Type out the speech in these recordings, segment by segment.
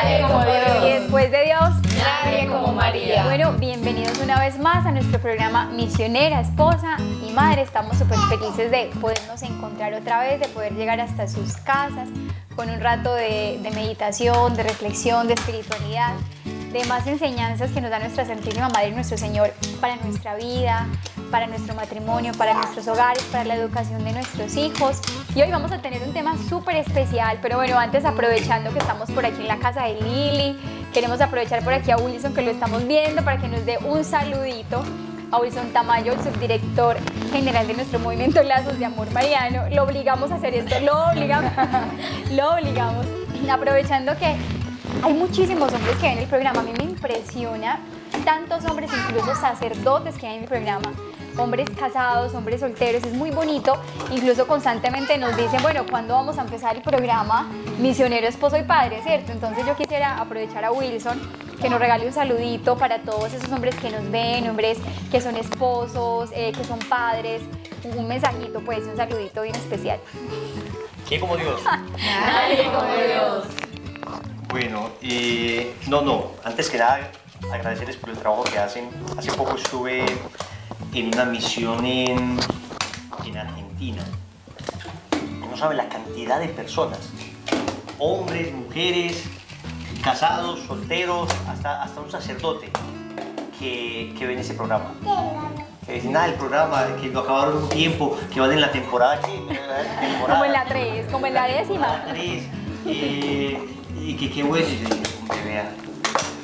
Nadie como Dios. Y después de Dios, Nadie como María. Bueno, bienvenidos una vez más a nuestro programa Misionera, Esposa y Madre. Estamos súper felices de podernos encontrar otra vez, de poder llegar hasta sus casas con un rato de meditación, de reflexión, de espiritualidad, de más enseñanzas que nos da nuestra Santísima Madre y nuestro Señor para nuestra vida, para nuestro matrimonio, para nuestros hogares, para la educación de nuestros hijos. Y hoy vamos a tener un tema súper especial, pero bueno, antes, aprovechando que estamos por aquí en la casa de Lili, queremos aprovechar por aquí a Wilson, que lo estamos viendo, para que nos dé un saludito. A Wilson Tamayo, el subdirector general de nuestro movimiento Lazos de Amor Mariano. Lo obligamos a hacer esto, lo obligamos. Aprovechando que hay muchísimos hombres que ven el programa, a mí me impresiona tantos hombres, incluso sacerdotes que hay en el programa, hombres casados, hombres solteros, es muy bonito. Incluso constantemente nos dicen, bueno, ¿cuándo vamos a empezar el programa Misionero, Esposo y Padre? ¿Cierto? Entonces yo quisiera aprovechar a Wilson, que nos regale un saludito para todos esos hombres que nos ven, hombres que son esposos, que son padres, un mensajito, pues, un saludito bien especial. ¿Quién como Dios? Nadie como Dios. Bueno, antes que nada, agradecerles por el trabajo que hacen. Hace poco estuve en una misión en Argentina. No saben la cantidad de personas, hombres, mujeres, casados, solteros, hasta un sacerdote que ven ese programa. Que dicen, el programa, que lo acabaron un tiempo, que van en la temporada, Como en la 3, como en la 10ª. Y que qué bueno, hombre, vean,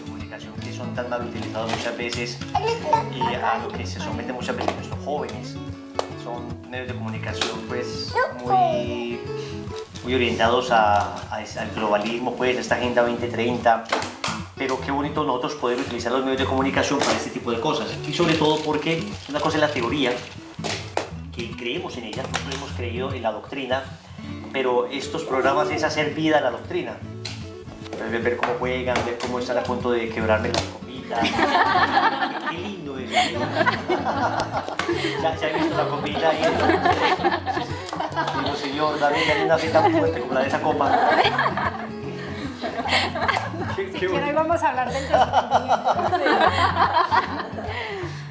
comunicación que son tan mal utilizados muchas veces y a lo que se someten muchas veces nuestros jóvenes. Son medios de comunicación pues muy orientados al globalismo, pues, a esta Agenda 2030. Pero qué bonito nosotros poder utilizar los medios de comunicación para este tipo de cosas. Y sobre todo porque una cosa es la teoría, que creemos en ella, nosotros hemos creído en la doctrina, pero estos programas es hacer vida a la doctrina. Ver cómo juegan, ver cómo están a punto de quebrarme las copitas. Qué lindo es. ¿Ya has visto la copita ahí? Digo, Señor, dame una fe tan fuerte como la de esa copa. Si quieres vamos a hablar del testimonio.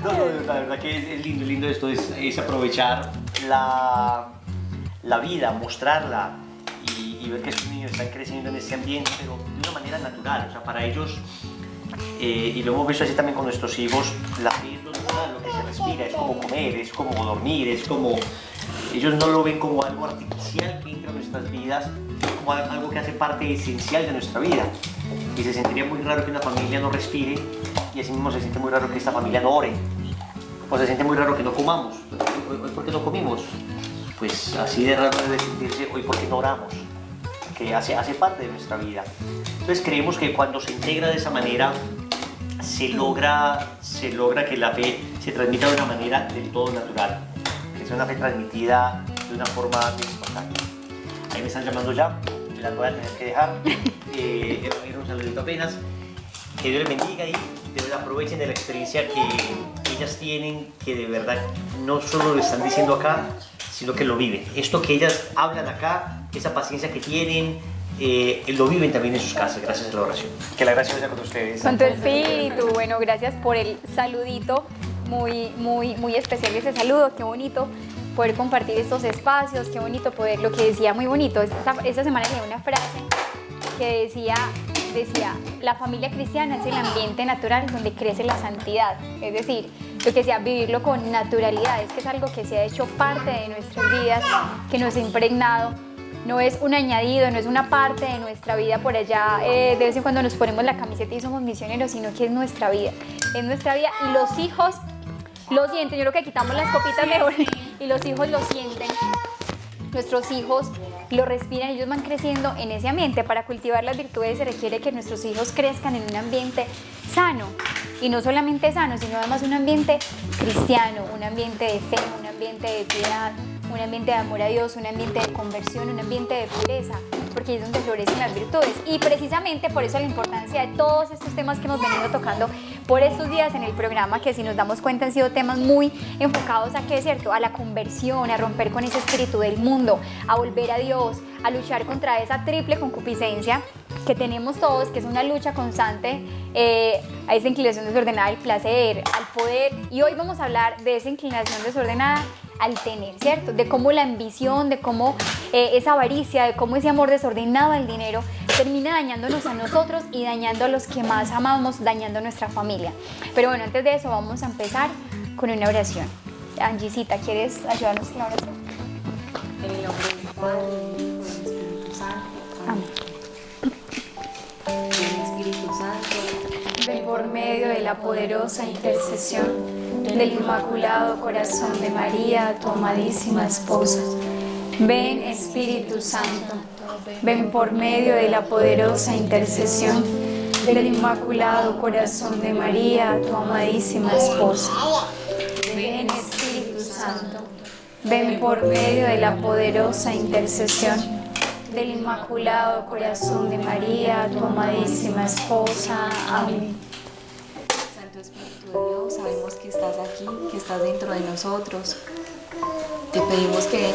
No, la verdad que es lindo esto, es aprovechar la vida, mostrarla y ver que estos niños están creciendo en este ambiente, pero de una manera natural. O sea, para ellos, y lo hemos visto así también con nuestros hijos, la vida es lo natural, lo que se respira, es como comer, es como dormir, es como... Ellos no lo ven como algo artificial que entra en nuestras vidas, sino como algo que hace parte esencial de nuestra vida. Y se sentiría muy raro que una familia no respire, y así mismo se siente muy raro que esta familia no ore, o se siente muy raro que no comamos. ¿Hoy por qué no comimos? Pues así de raro debe sentirse hoy por qué no oramos, que hace parte de nuestra vida. Entonces creemos que cuando se integra de esa manera, se logra que la fe se transmita de una manera del todo natural, que sea una fe transmitida de una forma espontánea. Ahí me están llamando ya, me las voy a tener que dejar. Era un saludito apenas. Que Dios les bendiga y de verdad aprovechen de la experiencia que ellas tienen, que de verdad no solo lo están diciendo acá, sino que lo viven. Esto que ellas hablan acá, esa paciencia que tienen, lo viven también en sus casas, gracias a la oración. Que la gracia sea con ustedes. Con tu espíritu. Bueno, gracias por el saludito, muy especial ese saludo, qué bonito poder compartir estos espacios, qué bonito poder, lo que decía muy bonito, esta semana leí una frase que decía, la familia cristiana es el ambiente natural donde crece la santidad, es decir, lo que decía, vivirlo con naturalidad, es que es algo que se ha hecho parte de nuestras vidas, que nos ha impregnado, no es un añadido, no es una parte de nuestra vida por allá, de vez en cuando nos ponemos la camiseta y somos misioneros, sino que es nuestra vida y los hijos lo sienten. Yo creo que quitamos las copitas mejor y los hijos lo sienten. Nuestros hijos lo respiran, ellos van creciendo en ese ambiente. Para cultivar las virtudes se requiere que nuestros hijos crezcan en un ambiente sano, y no solamente sano, sino además un ambiente cristiano, un ambiente de fe, un ambiente de piedad, un ambiente de amor a Dios, un ambiente de conversión, un ambiente de pureza, porque es donde florecen las virtudes. Y precisamente por eso la importancia de todos estos temas que hemos venido tocando por estos días en el programa, que si nos damos cuenta han sido temas muy enfocados a qué es cierto, a la conversión, a romper con ese espíritu del mundo, a volver a Dios, a luchar contra esa triple concupiscencia que tenemos todos, que es una lucha constante a esa inclinación desordenada al placer, al poder. Y hoy vamos a hablar de esa inclinación desordenada al tener, ¿cierto? De cómo la ambición, de cómo esa avaricia, de cómo ese amor desordenado al dinero termina dañándonos a nosotros y dañando a los que más amamos, dañando a nuestra familia. Pero bueno, antes de eso vamos a empezar con una oración. Angisita, ¿quieres ayudarnos con la oración? En el nombre del Padre, del Espíritu Santo. Amén. Ven, Espíritu Santo. Ven por medio de la poderosa intercesión del Inmaculado Corazón de María, tu amadísima esposa. Ven, Espíritu Santo, ven por medio de la poderosa intercesión del Inmaculado Corazón de María, tu amadísima esposa. Ven, Espíritu Santo, ven por medio de la poderosa intercesión del Inmaculado Corazón de María, tu amadísima esposa. Amén. Santo Espíritu de Dios, sabemos que estás aquí, que estás dentro de nosotros. Te pedimos que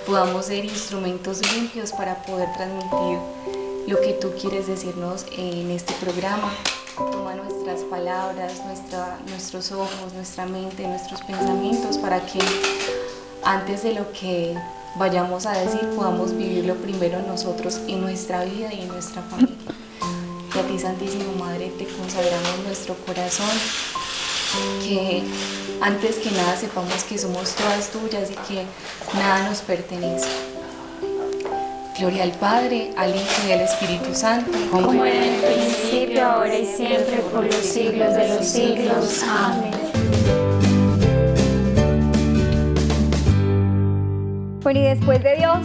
podamos ser instrumentos limpios para poder transmitir lo que tú quieres decirnos en este programa. Toma nuestras palabras, nuestros ojos, nuestra mente, nuestros pensamientos para que antes de lo que vayamos a decir podamos vivirlo primero nosotros en nuestra vida y en nuestra familia. Y a ti, Santísima Madre, te consagramos nuestro corazón, que antes que nada sepamos que somos todas tuyas y que nada nos pertenece. Gloria al Padre, al Hijo y al Espíritu Santo, Como en el principio, ahora y siempre, por los siglos de los siglos. Amén. Bueno, y después de Dios,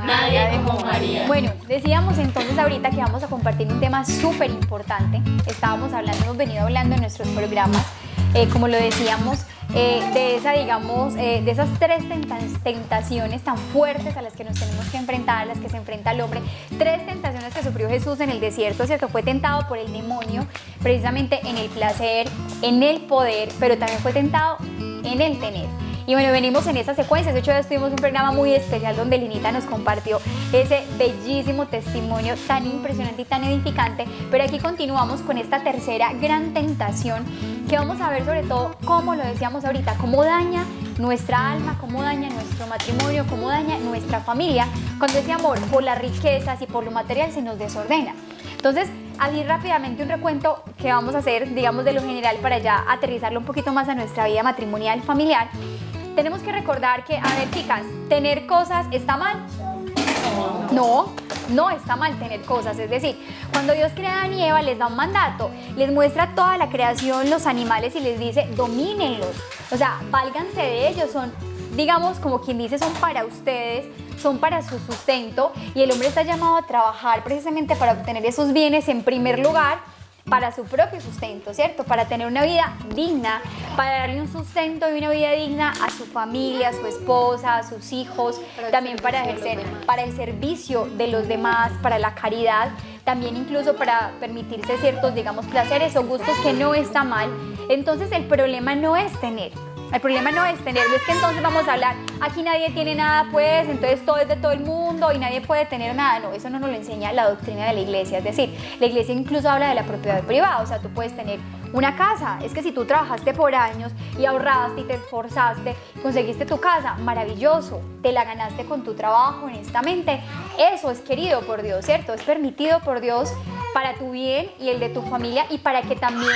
Nadie como María. bueno, decíamos entonces ahorita que vamos a compartir un tema súper importante. Hemos venido hablando en nuestros programas, como lo decíamos, de esas tres tentaciones tan fuertes a las que nos tenemos que enfrentar, a las que se enfrenta el hombre. Tres tentaciones que sufrió Jesús en el desierto, ¿cierto? Fue tentado por el demonio, precisamente en el placer, en el poder, pero también fue tentado en el tener. Y bueno, venimos en esa secuencia. De hecho, ya tuvimos un programa muy especial donde Linita nos compartió ese bellísimo testimonio tan impresionante y tan edificante. Pero aquí continuamos con esta tercera gran tentación, que vamos a ver sobre todo, como lo decíamos ahorita, cómo daña nuestra alma, cómo daña nuestro matrimonio, cómo daña nuestra familia, cuando ese amor por las riquezas y por lo material se nos desordena. Entonces, así rápidamente un recuento que vamos a hacer, digamos, de lo general para ya aterrizarlo un poquito más a nuestra vida matrimonial, familiar. Tenemos que recordar que, a ver, chicas, ¿tener cosas está mal? No está mal tener cosas. Es decir, cuando Dios crea a Adán y Eva, les da un mandato, les muestra toda la creación, los animales, y les dice, domínenlos. O sea, válganse de ellos, son, digamos, como quien dice, son para ustedes, son para su sustento, y el hombre está llamado a trabajar precisamente para obtener esos bienes en primer lugar, para su propio sustento, ¿cierto? Para tener una vida digna, para darle un sustento y una vida digna a su familia, a su esposa, a sus hijos, también para ejercer, para el servicio de los demás, para la caridad, también incluso para permitirse ciertos, digamos, placeres o gustos, que no está mal. Entonces el problema no es tener. El problema no es tenerlo, es que entonces vamos a hablar, aquí nadie tiene nada, pues, entonces todo es de todo el mundo y nadie puede tener nada. No, eso no nos lo enseña la doctrina de la iglesia. Es decir, la iglesia incluso habla de la propiedad privada. O sea, tú puedes tener una casa. Es que si tú trabajaste por años y ahorraste y te esforzaste, conseguiste tu casa, maravilloso, te la ganaste con tu trabajo, honestamente. Eso es querido por Dios, ¿cierto? Es permitido por Dios para tu bien y el de tu familia, y para que también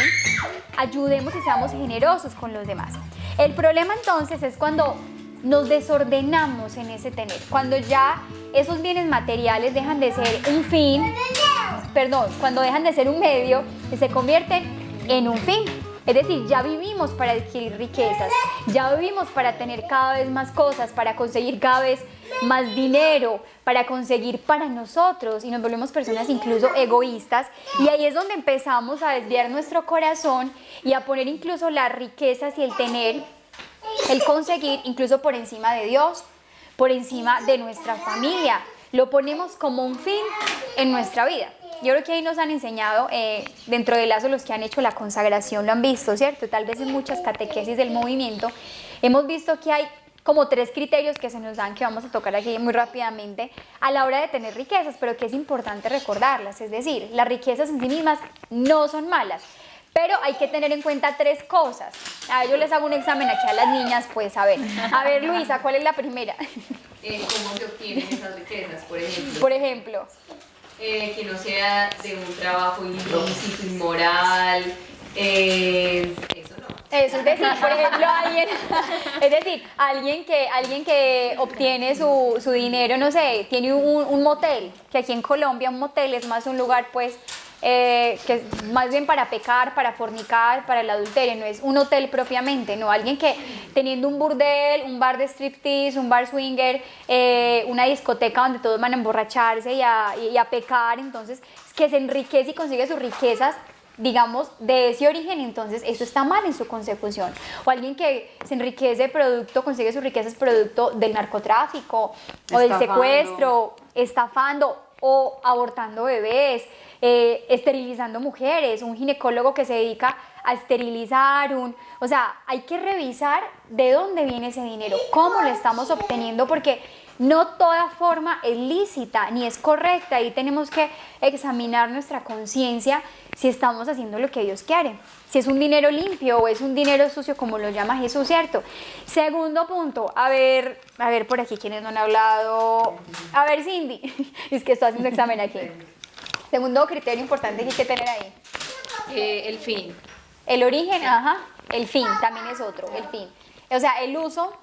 ayudemos y seamos generosos con los demás. El problema entonces es cuando nos desordenamos en ese tener, cuando ya esos bienes materiales dejan de ser un fin, cuando dejan de ser un medio y se convierten en un fin. Es decir, ya vivimos para adquirir riquezas, ya vivimos para tener cada vez más cosas, para conseguir cada vez más dinero, para conseguir para nosotros, y nos volvemos personas incluso egoístas, y ahí es donde empezamos a desviar nuestro corazón y a poner incluso las riquezas y el tener, el conseguir, incluso por encima de Dios, por encima de nuestra familia. Lo ponemos como un fin en nuestra vida. Yo creo que ahí nos han enseñado, dentro de Lazo, los que han hecho la consagración lo han visto, ¿cierto? Tal vez en muchas catequesis del movimiento hemos visto que hay como 3 criterios que se nos dan, que vamos a tocar aquí muy rápidamente, a la hora de tener riquezas, pero que es importante recordarlas. Es decir, las riquezas en sí mismas no son malas, pero hay que tener en cuenta 3 cosas. A ver, yo les hago un examen aquí a las niñas, pues a ver Luisa, ¿cuál es la primera? ¿Cómo se obtienen esas riquezas, por ejemplo? Por ejemplo, Que no sea de un trabajo ilícito, inmoral, eso no. eso es decir, por ejemplo, alguien que obtiene su dinero, no sé, tiene un motel, que aquí en Colombia un motel es más un lugar, pues, que es más bien para pecar, para fornicar, para el adulterio, no es un hotel propiamente, no, alguien que teniendo un burdel, un bar de striptease, un bar swinger, una discoteca donde todos van a emborracharse y a pecar, entonces que se enriquece y consigue sus riquezas, digamos, de ese origen, entonces eso está mal en su consecución. O alguien que se enriquece consigue sus riquezas producto del narcotráfico o del secuestro, estafando o abortando bebés, esterilizando mujeres, un ginecólogo que se dedica a esterilizar, o sea, hay que revisar de dónde viene ese dinero, cómo lo estamos obteniendo, porque no toda forma es lícita ni es correcta, y tenemos que examinar nuestra conciencia si estamos haciendo lo que Dios quiere, si es un dinero limpio o es un dinero sucio como lo llama Jesús, ¿cierto? Segundo punto, a ver por aquí quienes no han hablado, a ver Cindy, es que estoy haciendo examen aquí. Segundo criterio importante que hay que tener ahí. El fin. El origen, el fin también es otro, el fin. O sea, el uso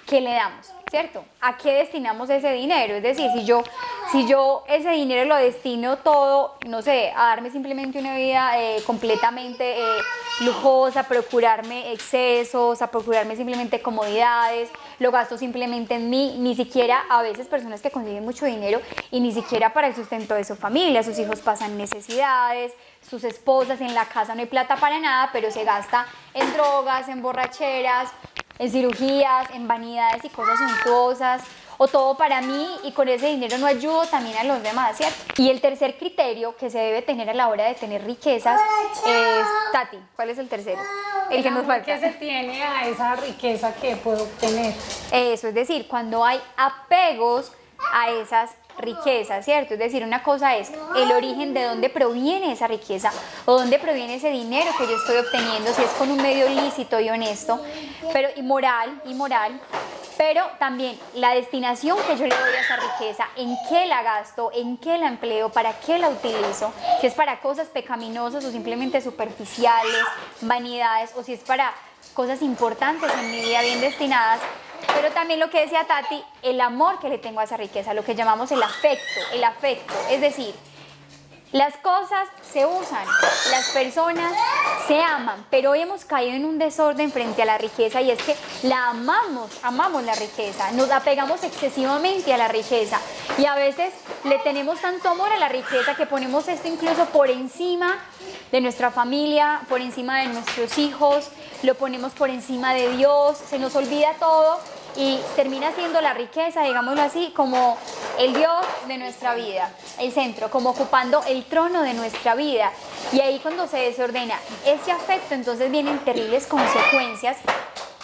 que le damos, ¿cierto? ¿A qué destinamos ese dinero? Es decir, si yo ese dinero lo destino todo, no sé, a darme simplemente una vida completamente lujosa, a procurarme excesos, a procurarme simplemente comodidades, lo gasto simplemente en mí, ni siquiera a veces personas que consiguen mucho dinero y ni siquiera para el sustento de su familia, sus hijos pasan necesidades, sus esposas, en la casa no hay plata para nada, pero se gasta en drogas, en borracheras, en cirugías, en vanidades y cosas suntuosas, o todo para mí y con ese dinero no ayudo también a los demás, ¿cierto? Y el tercer criterio que se debe tener a la hora de tener riquezas es, Tati, ¿cuál es el tercero? El que nos falta. ¿Qué se tiene a esa riqueza que puedo obtener? Eso, es decir, cuando hay apegos a esas riquezas, ¿cierto? Es decir, una cosa es el origen de dónde proviene esa riqueza o dónde proviene ese dinero que yo estoy obteniendo, si es con un medio lícito y honesto, pero inmoral, pero también la destinación que yo le doy a esa riqueza, en qué la gasto, en qué la empleo, para qué la utilizo, si es para cosas pecaminosas o simplemente superficiales, vanidades, o si es para cosas importantes en mi vida bien destinadas. Pero también lo que decía Tati, el amor que le tengo a esa riqueza, lo que llamamos el afecto, es decir, las cosas se usan, las personas se aman, pero hoy hemos caído en un desorden frente a la riqueza, y es que la amamos la riqueza, nos apegamos excesivamente a la riqueza y a veces le tenemos tanto amor a la riqueza que ponemos esto incluso por encima de nuestra familia, por encima de nuestros hijos, lo ponemos por encima de Dios, se nos olvida todo y termina siendo la riqueza, digámoslo así, como el Dios de nuestra vida, el centro, como ocupando el trono de nuestra vida. Y ahí cuando se desordena ese afecto, entonces vienen terribles consecuencias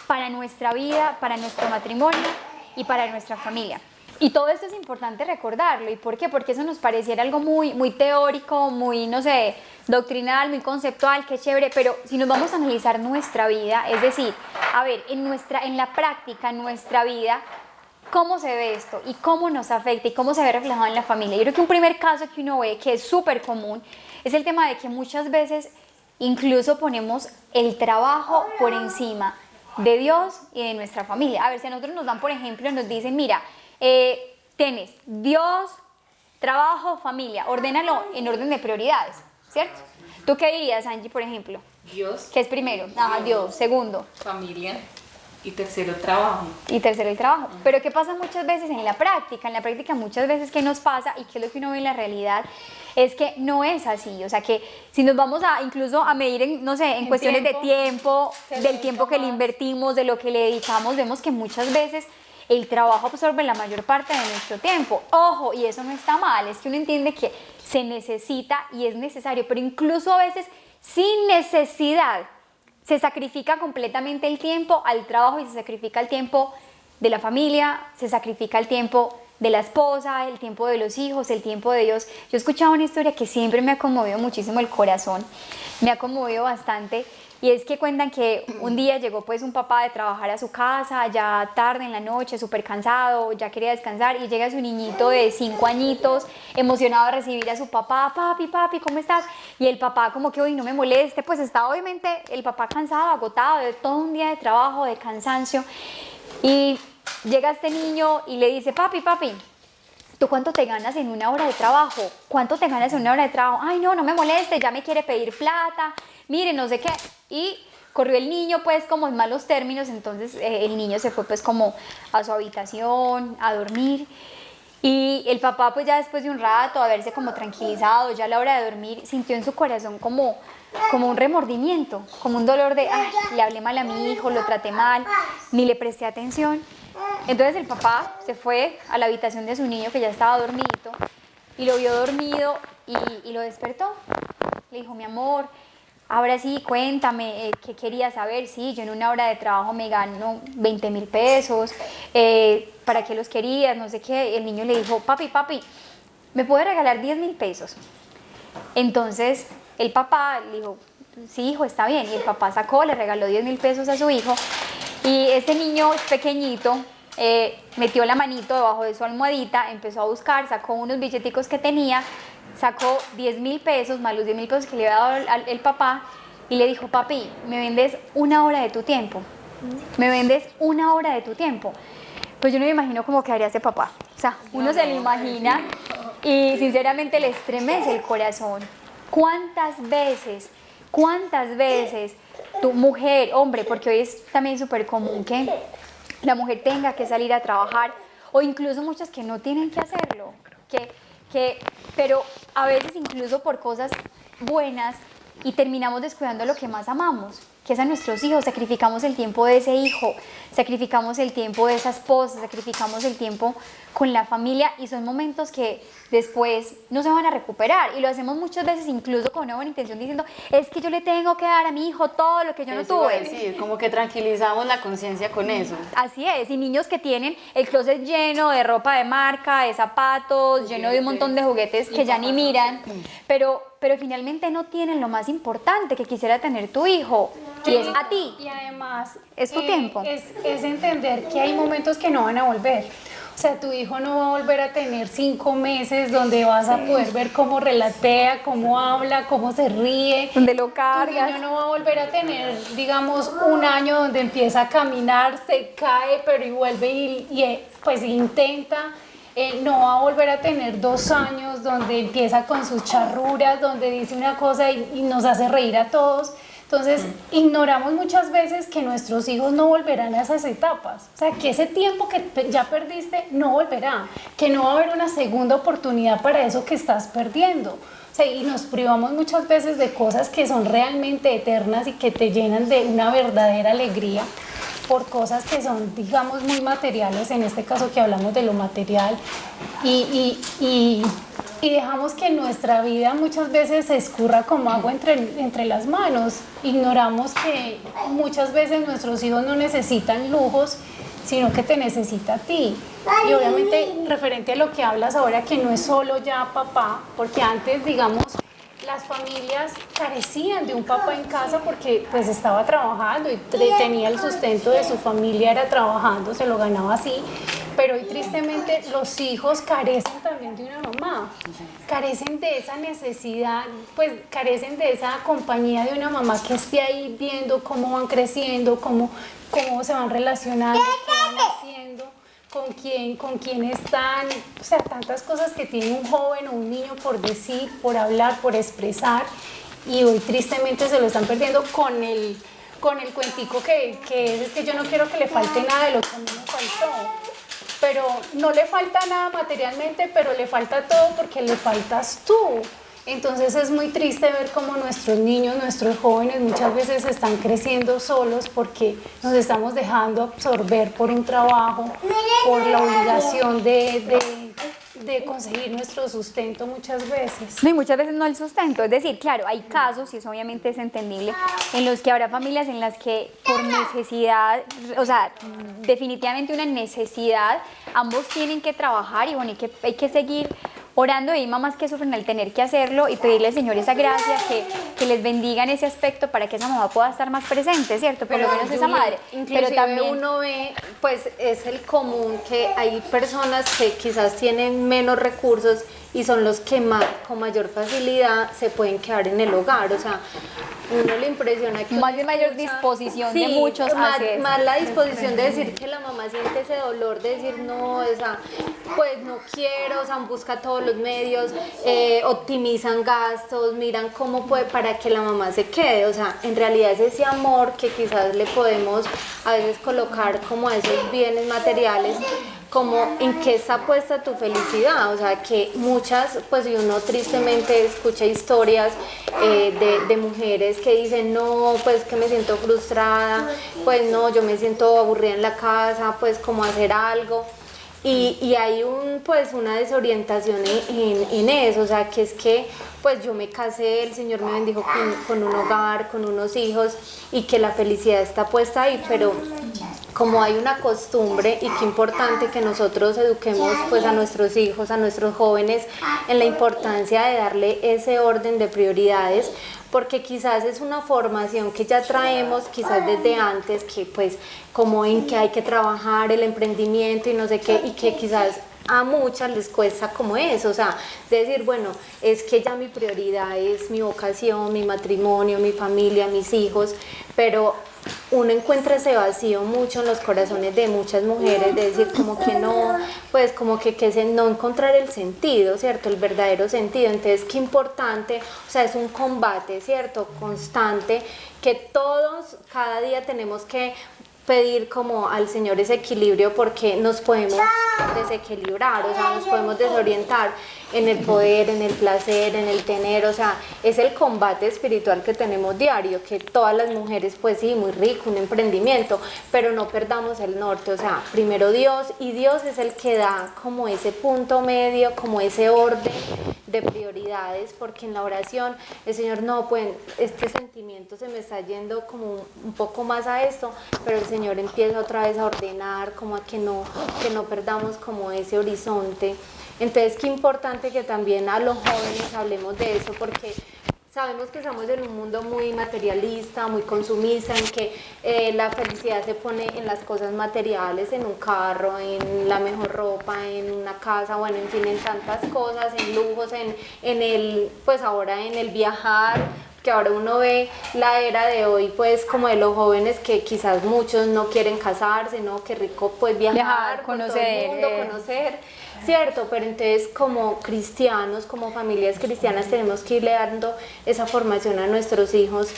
para nuestra vida, para nuestro matrimonio y para nuestra familia. Y todo esto es importante recordarlo. ¿Y por qué? Porque eso nos pareciera algo muy teórico, muy, no sé, doctrinal, muy conceptual, qué chévere, pero si nos vamos a analizar nuestra vida, es decir, a ver, en la práctica, en nuestra vida, ¿cómo se ve esto? ¿Y cómo nos afecta? ¿Y cómo se ve reflejado en la familia? Yo creo que un primer caso que uno ve, que es súper común, es el tema de que muchas veces incluso ponemos el trabajo por encima de Dios y de nuestra familia. A ver, si a nosotros nos dan, por ejemplo, nos dicen, mira, tienes Dios, trabajo, familia, ordénalo en orden de prioridades, ¿cierto? ¿Tú qué dirías, Angie, por ejemplo? Dios, ¿Qué es primero? Dios. Segundo. familia y tercero, trabajo. Y tercero, el trabajo. Pero ¿qué pasa muchas veces en la práctica? En la práctica muchas veces, ¿qué nos pasa? Y qué es lo que uno ve en la realidad, es que no es así. O sea, que si nos vamos incluso a medir en, no sé, en cuestiones de tiempo, del tiempo que le invertimos, de lo que le dedicamos, vemos que muchas veces el trabajo absorbe la mayor parte de nuestro tiempo. Ojo, y eso no está mal, es que uno entiende que se necesita y es necesario, pero incluso a veces sin necesidad se sacrifica completamente el tiempo al trabajo y se sacrifica el tiempo de la familia, se sacrifica el tiempo de la esposa, el tiempo de los hijos, el tiempo de Dios. Yo he escuchado una historia que siempre me ha conmovido muchísimo el corazón, me ha conmovido bastante, y es que cuentan que un día llegó pues un papá de trabajar a su casa, ya tarde en la noche, súper cansado, ya quería descansar, y llega su niñito de 5 añitos, emocionado de recibir a su papá. Papi, papi, ¿cómo estás? Y el papá como que, hoy no me moleste, pues está obviamente el papá cansado, agotado de todo un día de trabajo, de cansancio, y llega este niño y le dice, papi, papi, ¿tú cuánto te ganas en una hora de trabajo? ¿Cuánto te ganas en una hora de trabajo? Ay, no, no me moleste, ya me quiere pedir plata, mire, no sé qué. Y corrió el niño pues como en malos términos, entonces el niño se fue pues como a su habitación, a dormir. Y el papá pues ya después de un rato, haberse como tranquilizado, ya a la hora de dormir, sintió en su corazón como un remordimiento, como un dolor de, ay, le hablé mal a mi hijo, lo traté mal, ni le presté atención. Entonces el papá se fue a la habitación de su niño que ya estaba dormidito y lo vio dormido y lo despertó. Le dijo, mi amor, ahora sí, cuéntame, ¿qué querías saber? Sí, yo en una hora de trabajo me gano 20.000 pesos, ¿para qué los querías? No sé qué. Y el niño le dijo, papi, papi, ¿me puede regalar 10.000 pesos? Entonces el papá le dijo, sí, hijo, está bien. Y el papá sacó, le regaló 10.000 pesos a su hijo. Y este niño pequeñito metió la manito debajo de su almohadita, empezó a buscar, sacó unos billeticos que tenía, sacó 10.000 pesos más los 10.000 pesos que le había dado el papá, y le dijo, papi, ¿me vendes una hora de tu tiempo? ¿Me vendes una hora de tu tiempo? Pues yo no me imagino cómo quedaría ese papá. O sea, uno se lo imagina y sinceramente le estremece el corazón. ¿Cuántas veces tu mujer, hombre, porque hoy es también súper común que la mujer tenga que salir a trabajar, o incluso muchas que no tienen que hacerlo, pero a veces incluso por cosas buenas, y terminamos descuidando lo que más amamos, que es a nuestros hijos? Sacrificamos el tiempo de ese hijo, sacrificamos el tiempo de esa esposa, sacrificamos el tiempo con la familia, y son momentos que después no se van a recuperar, y lo hacemos muchas veces incluso con una buena intención, diciendo, es que yo le tengo que dar a mi hijo todo lo que yo no tuve. Sí, como que tranquilizamos la conciencia con eso. Así es, y niños que tienen el closet lleno de ropa de marca, de zapatos, lleno de un montón de juguetes que ya ni miran, pero finalmente no tienen lo más importante que quisiera tener tu hijo, y es a ti. Y además es tu tiempo. Es entender que hay momentos que no van a volver. O sea, tu hijo no va a volver a tener 5 meses donde vas a poder ver cómo relatea, cómo habla, cómo se ríe. Donde lo Tu cargas. niño no va a volver a tener, digamos, un año donde empieza a caminar, se cae, pero y vuelve pues intenta. No va a volver a tener 2 años donde empieza con sus charruras, donde dice una cosa y nos hace reír a todos. Entonces, ignoramos muchas veces que nuestros hijos no volverán a esas etapas. O sea, que ese tiempo que ya perdiste no volverá, que no va a haber una segunda oportunidad para eso que estás perdiendo. O sea, y nos privamos muchas veces de cosas que son realmente eternas y que te llenan de una verdadera alegría por cosas que son, digamos, muy materiales, en este caso que hablamos de lo material, y dejamos que nuestra vida muchas veces se escurra como agua entre las manos. Ignoramos que muchas veces nuestros hijos no necesitan lujos, sino que te necesita a ti. Y obviamente, referente a lo que hablas ahora, que no es solo ya papá, porque antes, digamos, las familias carecían de un papá en casa porque pues estaba trabajando y tenía el sustento de su familia, era trabajando, se lo ganaba así, pero hoy tristemente los hijos carecen también de una mamá, carecen de esa necesidad, pues carecen de esa compañía de una mamá que esté ahí viendo cómo van creciendo, cómo se van relacionando, qué van haciendo, con quién están, o sea, tantas cosas que tiene un joven o un niño por decir, por hablar, por expresar, y hoy tristemente se lo están perdiendo con el cuentico que es que yo no quiero que le falte nada de lo que a mí me faltó, pero no le falta nada materialmente, pero le falta todo porque le faltas tú. Entonces es muy triste ver cómo nuestros niños, nuestros jóvenes muchas veces están creciendo solos porque nos estamos dejando absorber por un trabajo, por la obligación de de conseguir nuestro sustento muchas veces. No, y muchas veces no el sustento, es decir, claro, hay casos, y eso obviamente es entendible, en los que habrá familias en las que por necesidad, o sea, definitivamente una necesidad, ambos tienen que trabajar y bueno, hay que seguir orando, y hay mamás que sufren al tener que hacerlo y pedirle al Señor esa gracia, que les bendiga en ese aspecto para que esa mamá pueda estar más presente, ¿cierto? Por lo menos esa madre. Inclusive Pero también uno ve, pues es el común que hay personas que quizás tienen menos recursos y son los que más, con mayor facilidad se pueden quedar en el hogar, o sea, uno le impresiona que más uno de mayor escucha- disposición de Sí, muchos hacia eso. más la disposición de decir que la mamá siente ese dolor, de decir no, o sea, pues no quiero, o sea, busca todos los medios, optimizan gastos, miran cómo puede para que la mamá se quede, o sea, en realidad es ese amor que quizás le podemos a veces colocar como a esos bienes materiales, como en qué está puesta tu felicidad, o sea, que muchas, pues y uno tristemente escucha historias de mujeres que dicen, no, pues que me siento frustrada, pues no, yo me siento aburrida en la casa, pues como hacer algo. Y hay pues una desorientación en eso, o sea, que es que pues yo me casé, el Señor me bendijo con un hogar, con unos hijos y que la felicidad está puesta ahí, pero como hay una costumbre y qué importante que nosotros eduquemos pues a nuestros hijos, a nuestros jóvenes en la importancia de darle ese orden de prioridades, porque quizás es una formación que ya traemos quizás desde antes, que pues como en que hay que trabajar el emprendimiento y no sé qué, y que quizás a muchas les cuesta como eso, o sea, decir, bueno, es que ya mi prioridad es mi vocación, mi matrimonio, mi familia, mis hijos, pero uno encuentra ese vacío mucho en los corazones de muchas mujeres, de decir como que no, pues como que no encontrar el sentido, ¿cierto? El verdadero sentido. Entonces, qué importante, o sea, es un combate, ¿cierto? Constante, que todos cada día tenemos que pedir como al Señor ese equilibrio, porque nos podemos desequilibrar, o sea, nos podemos desorientar en el poder, en el placer, en el tener, o sea, es el combate espiritual que tenemos diario, que todas las mujeres, pues sí, muy rico, un emprendimiento, pero no perdamos el norte, o sea, primero Dios, y Dios es el que da como ese punto medio, como ese orden de prioridades, porque en la oración el Señor, no, pues este sentimiento se me está yendo como un poco más a esto, pero el Señor empieza otra vez a ordenar, como a que no perdamos como ese horizonte. Entonces, qué importante que también a los jóvenes hablemos de eso, porque sabemos que estamos en un mundo muy materialista, muy consumista, en que la felicidad se pone en las cosas materiales, en un carro, en la mejor ropa, en una casa, bueno, en fin, en tantas cosas, en lujos, en el, pues ahora en el viajar, que ahora uno ve la era de hoy, pues como de los jóvenes que quizás muchos no quieren casarse, ¿no? Qué rico pues viajar, por todo el mundo, conocer, ¿cierto? Pero entonces como cristianos, como familias cristianas tenemos que irle dando esa formación a nuestros hijos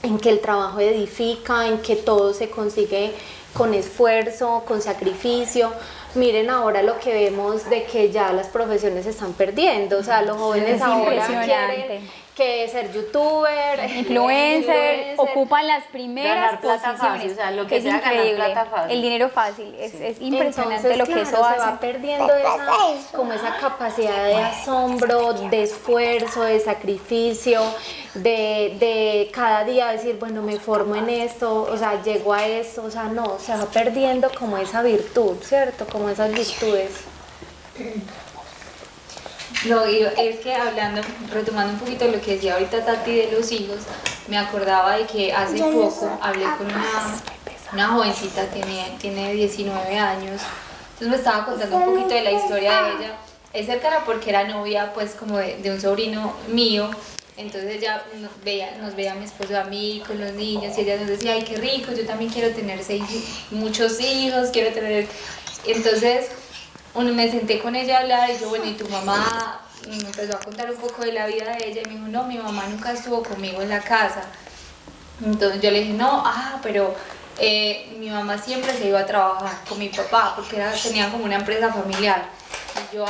en que el trabajo edifica, en que todo se consigue con esfuerzo, con sacrificio. Miren ahora lo que vemos de que ya las profesiones se están perdiendo, o sea, los jóvenes Es ahora impresionante. quieren que ser youtuber, influencer, ocupan las primeras ganar plata posiciones. fácil, o sea, lo que es sea ganar increíble. plata fácil. El dinero fácil, es impresionante Entonces, lo que claro, eso hace. se va perdiendo como esa capacidad de asombro, de esfuerzo, de sacrificio, de cada día decir, bueno, me formo en esto, o sea, llego a esto, o sea, no, se va perdiendo como esa virtud, ¿cierto? Como esas virtudes. No, y es que retomando un poquito lo que decía ahorita Tati de los hijos, me acordaba de que hace poco hablé con una jovencita, tiene 19 años, entonces me estaba contando un poquito de la historia de ella. Es cercana porque era novia pues como de un sobrino mío, entonces ella nos veía a mi esposo y a mí con los niños y ella nos decía, ay qué rico, yo también quiero tener muchos hijos, quiero tener... Entonces me senté con ella a hablar y yo, bueno, ¿y tu mamá? Me empezó a contar un poco de la vida de ella y me dijo, no, mi mamá nunca estuvo conmigo en la casa. Entonces yo le dije, no, pero mi mamá siempre se iba a trabajar con mi papá porque tenían como una empresa familiar. Y yo,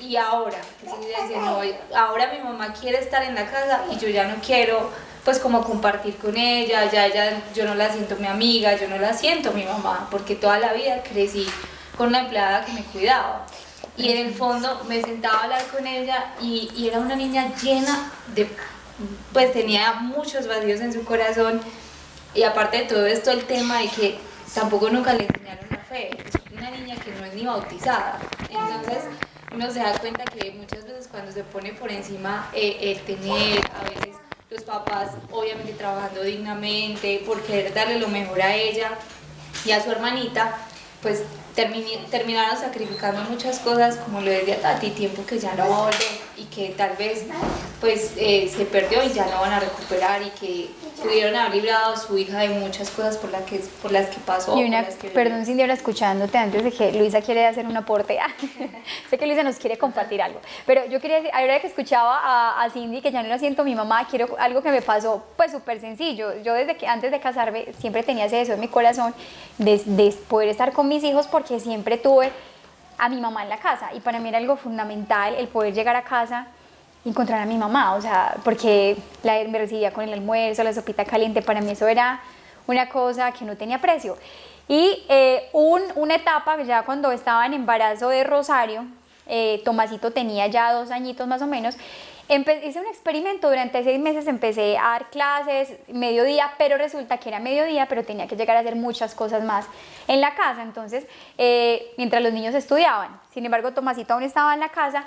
y ahora, ahora mi mamá quiere estar en la casa y yo ya no quiero pues como compartir con ella, yo no la siento mi amiga, yo no la siento mi mamá, porque toda la vida crecí con una empleada que me cuidaba. y en el fondo me sentaba a hablar con ella y era una niña llena de, pues tenía muchos vacíos en su corazón y aparte de todo esto el tema de que tampoco nunca le enseñaron la fe, es una niña que no es ni bautizada, entonces uno se da cuenta que muchas veces cuando se pone por encima el tener, a veces los papás obviamente trabajando dignamente por querer darle lo mejor a ella y a su hermanita, pues terminaron sacrificando muchas cosas, como lo decía Tati, tiempo que ya no va a volver y que tal vez pues se perdió y ya no van a recuperar y que pudieron haber librado a su hija de muchas cosas por las que pasó. Y una, perdón Cindy, ahora escuchándote antes de que Luisa quiere hacer un aporte, sé que Luisa nos quiere compartir algo, pero yo quería decir, ahora que escuchaba a Cindy, que ya no la siento mi mamá, quiero algo que me pasó pues súper sencillo, yo desde que antes de casarme siempre tenía ese deseo en mi corazón de poder estar con mis hijos porque siempre tuve a mi mamá en la casa y para mí era algo fundamental el poder llegar a casa y encontrar a mi mamá, o sea, porque me recibía con el almuerzo, la sopita caliente, para mí eso era una cosa que no tenía precio. Y una etapa, ya cuando estaba en embarazo de Rosario, Tomasito tenía ya 2 añitos más o menos, hice un experimento, durante 6 meses empecé a dar clases, mediodía, pero resulta que era mediodía, pero tenía que llegar a hacer muchas cosas más en la casa, entonces, mientras los niños estudiaban. Sin embargo, Tomasito aún estaba en la casa,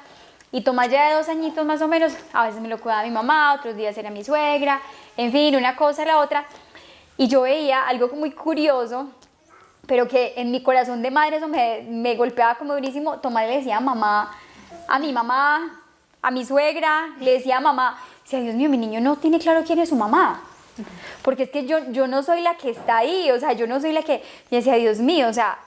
y Tomás ya de 2 añitos más o menos, a veces me lo cuidaba mi mamá, otros días era mi suegra, en fin, una cosa a la otra. Y yo veía algo muy curioso, pero que en mi corazón de madre eso me golpeaba como durísimo. Tomás le decía mamá, a mi mamá, a mi suegra, le decía mamá, decía, Dios mío, mi niño no tiene claro quién es su mamá. Porque es que yo no soy la que está ahí, o sea, yo no soy la que, y decía, Dios mío, o sea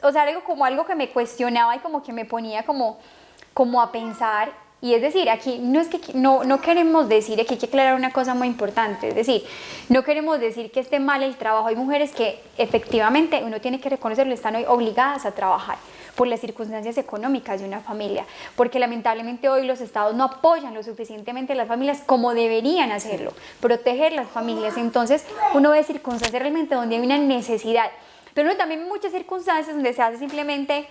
algo que me cuestionaba y como que me ponía como a pensar, y es decir, aquí no es que no queremos decir, aquí hay que aclarar una cosa muy importante, es decir, no queremos decir que esté mal el trabajo, hay mujeres que efectivamente uno tiene que reconocerlo, están hoy obligadas a trabajar por las circunstancias económicas de una familia, porque lamentablemente hoy los estados no apoyan lo suficientemente a las familias como deberían hacerlo, proteger las familias, entonces uno ve circunstancias realmente donde hay una necesidad, pero uno también ve muchas circunstancias donde se hace simplemente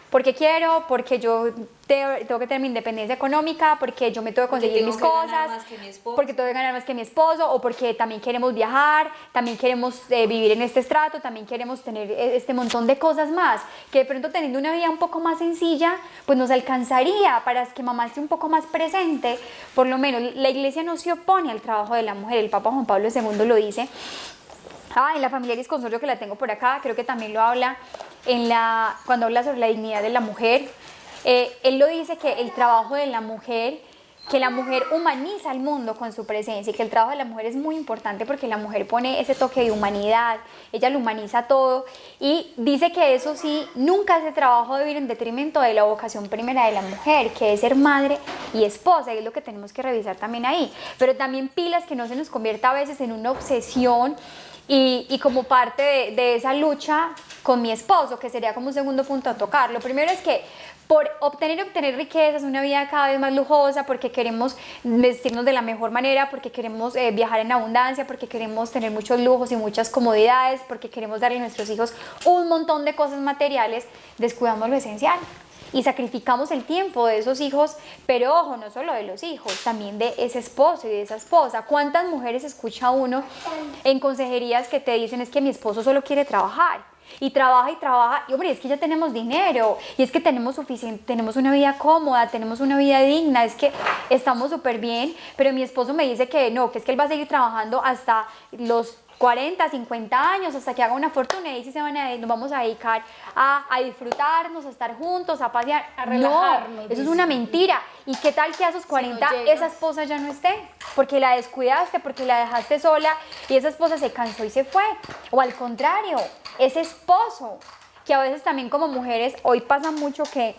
porque quiero, porque yo tengo que tener mi independencia económica, porque yo me tengo que conseguir mis cosas, porque tengo que ganar más que mi esposo, o porque también queremos viajar, también queremos vivir en este estrato, también queremos tener este montón de cosas más, que de pronto teniendo una vida un poco más sencilla, pues nos alcanzaría para que mamá esté un poco más presente. Por lo menos la iglesia no se opone al trabajo de la mujer, el Papa Juan Pablo II lo dice. En la Familiaris Consorcio, que la tengo por acá, creo que también lo habla cuando habla sobre la dignidad de la mujer. Él lo dice que el trabajo de la mujer, que la mujer humaniza al mundo con su presencia y que el trabajo de la mujer es muy importante porque la mujer pone ese toque de humanidad, ella lo humaniza todo y dice que eso sí, nunca ese trabajo debe ir en detrimento de la vocación primera de la mujer, que es ser madre y esposa, y es lo que tenemos que revisar también ahí. Pero también pilas, que no se nos convierta a veces en una obsesión y como parte de esa lucha con mi esposo, que sería como un segundo punto a tocar. Lo primero es que por obtener riquezas, una vida cada vez más lujosa, porque queremos vestirnos de la mejor manera, porque queremos viajar en abundancia, porque queremos tener muchos lujos y muchas comodidades, porque queremos darle a nuestros hijos un montón de cosas materiales, descuidamos lo esencial. Y sacrificamos el tiempo de esos hijos, pero ojo, no solo de los hijos, también de ese esposo y de esa esposa. ¿Cuántas mujeres escucha uno en consejerías que te dicen es que mi esposo solo quiere trabajar? Y trabaja, y hombre, es que ya tenemos dinero, y es que tenemos suficiente, tenemos una vida cómoda, tenemos una vida digna, es que estamos súper bien, pero mi esposo me dice que no, que es que él va a seguir trabajando hasta los 40, 50 años, hasta que haga una fortuna, y ahí sí nos vamos a dedicar a disfrutarnos, a estar juntos, a pasear, a relajarnos. No, eso es una mentira. ¿Y qué tal que a esos 40 esa esposa ya no esté? Porque la descuidaste, porque la dejaste sola y esa esposa se cansó y se fue. O al contrario, ese esposo, que a veces también como mujeres, hoy pasa mucho que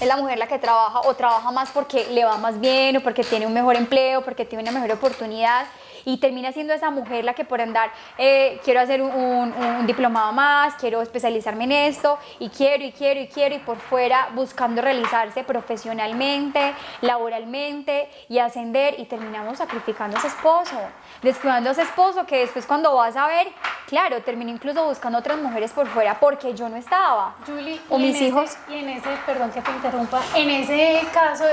es la mujer la que trabaja o trabaja más porque le va más bien o porque tiene un mejor empleo, porque tiene una mejor oportunidad, y termina siendo esa mujer la que por andar, quiero hacer un diplomado más, quiero especializarme en esto, y quiero, y por fuera buscando realizarse profesionalmente, laboralmente y ascender, y terminamos sacrificando a ese esposo, descuidando a ese esposo que después cuando vas a ver claro, terminé incluso buscando otras mujeres por fuera porque yo no estaba. Julie, o mis hijos. Y en ese, perdón que te interrumpa, en ese caso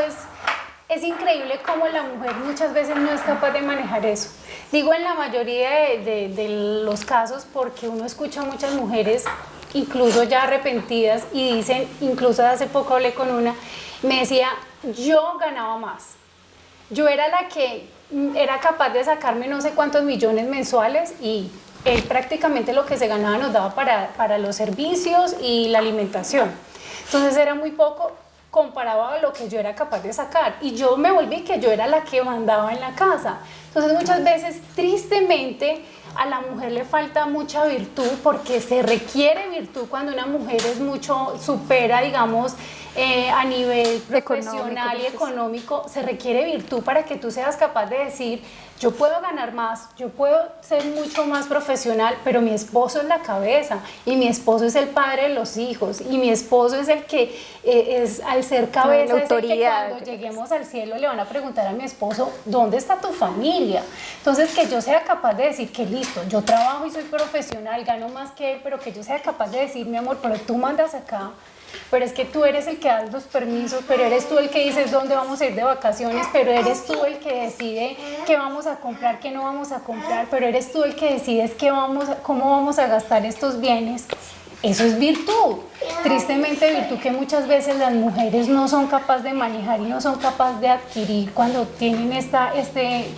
es increíble cómo la mujer muchas veces no es capaz de manejar eso. Digo en la mayoría de los casos porque uno escucha a muchas mujeres, incluso ya arrepentidas, y dicen, incluso hace poco hablé con una, me decía, yo ganaba más. Yo era la que era capaz de sacarme no sé cuántos millones mensuales y él prácticamente lo que se ganaba nos daba para los servicios y la alimentación. Entonces era muy poco comparado a lo que yo era capaz de sacar y yo me volví que yo era la que mandaba en la casa. Entonces muchas veces tristemente a la mujer le falta mucha virtud porque se requiere virtud cuando una mujer es mucho, supera digamos a nivel profesional y económico, se requiere virtud para que tú seas capaz de decir yo puedo ganar más, yo puedo ser mucho más profesional, pero mi esposo es la cabeza y mi esposo es el padre de los hijos y mi esposo es el que es al ser cabeza, la es el que autoridad. cuando lleguemos al cielo le van a preguntar a mi esposo ¿dónde está tu familia? Entonces que yo sea capaz de decir que listo, yo trabajo y soy profesional, gano más que él, pero que yo sea capaz de decir mi amor, pero tú mandas acá. Pero es que tú eres el que das los permisos, pero eres tú el que dices dónde vamos a ir de vacaciones, pero eres tú el que decide qué vamos a comprar, qué no vamos a comprar, pero eres tú el que decides cómo vamos a gastar estos bienes. Eso es virtud. Tristemente virtud que muchas veces las mujeres no son capaces de manejar y no son capaces de adquirir cuando tienen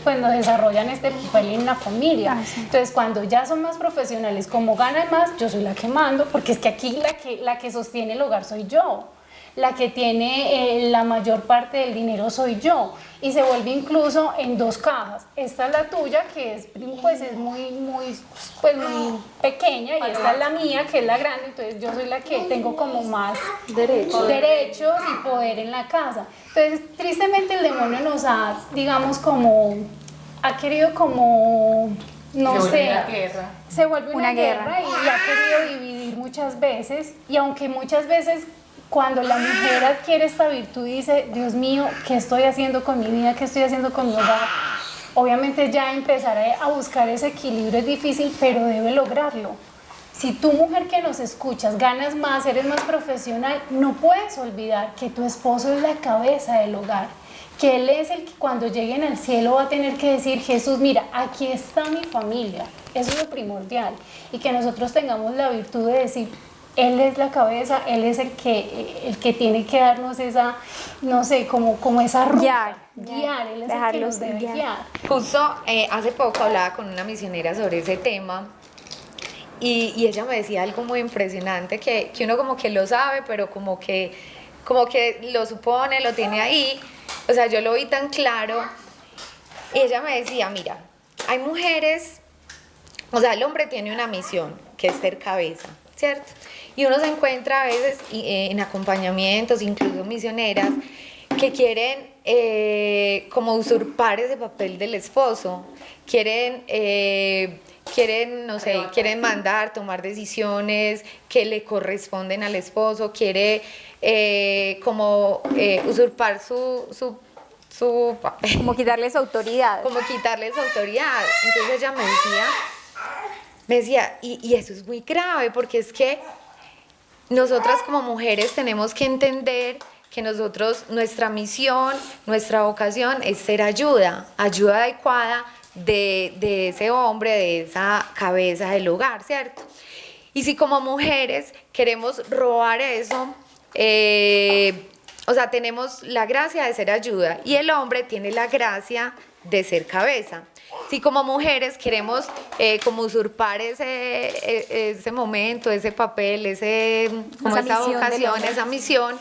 cuando desarrollan este papel en la familia. Entonces cuando ya son más profesionales, como ganan más, yo soy la que mando, porque es que aquí la que sostiene el hogar soy yo. La que tiene la mayor parte del dinero soy yo y se vuelve incluso en dos cajas. Esta es la tuya que es muy pequeña y esta es la mía que es la grande, entonces yo soy la que tengo como más derechos y poder en la casa. Entonces tristemente el demonio nos ha, digamos ha querido no sé, se vuelve una guerra y ha querido dividir muchas veces y aunque muchas veces cuando la mujer adquiere esta virtud y dice, Dios mío, ¿qué estoy haciendo con mi vida? ¿Qué estoy haciendo con mi hogar? Obviamente ya empezar a buscar ese equilibrio es difícil, pero debe lograrlo. Si tú, mujer que nos escuchas, ganas más, eres más profesional, no puedes olvidar que tu esposo es la cabeza del hogar, que él es el que cuando lleguen al cielo va a tener que decir, Jesús, mira, aquí está mi familia. Eso es lo primordial. Y que nosotros tengamos la virtud de decir, él es la cabeza, él es el que tiene que darnos esa, no sé, como esa ruta, guiar, él es el que nos debe guiar. Justo hace poco hablaba con una misionera sobre ese tema y ella me decía algo muy impresionante que uno como que lo sabe, pero como que lo supone, lo tiene ahí, o sea, yo lo vi tan claro y ella me decía, mira, hay mujeres, o sea, el hombre tiene una misión que es ser cabeza, ¿cierto? Y uno se encuentra a veces en acompañamientos, incluso misioneras, que quieren como usurpar ese papel del esposo, quieren, no sé, quieren mandar, tomar decisiones que le corresponden al esposo, quiere usurpar su papel. Como quitarles autoridad. Como quitarles autoridad. Entonces ella me decía, y eso es muy grave porque es que nosotras como mujeres tenemos que entender que nuestra misión, nuestra vocación es ser ayuda adecuada de ese hombre, de esa cabeza del hogar, ¿cierto? Y si como mujeres queremos robar eso, o sea, tenemos la gracia de ser ayuda y el hombre tiene la gracia de ser cabeza. Si como mujeres queremos como usurpar ese momento, ese papel, esa vocación, esa misión,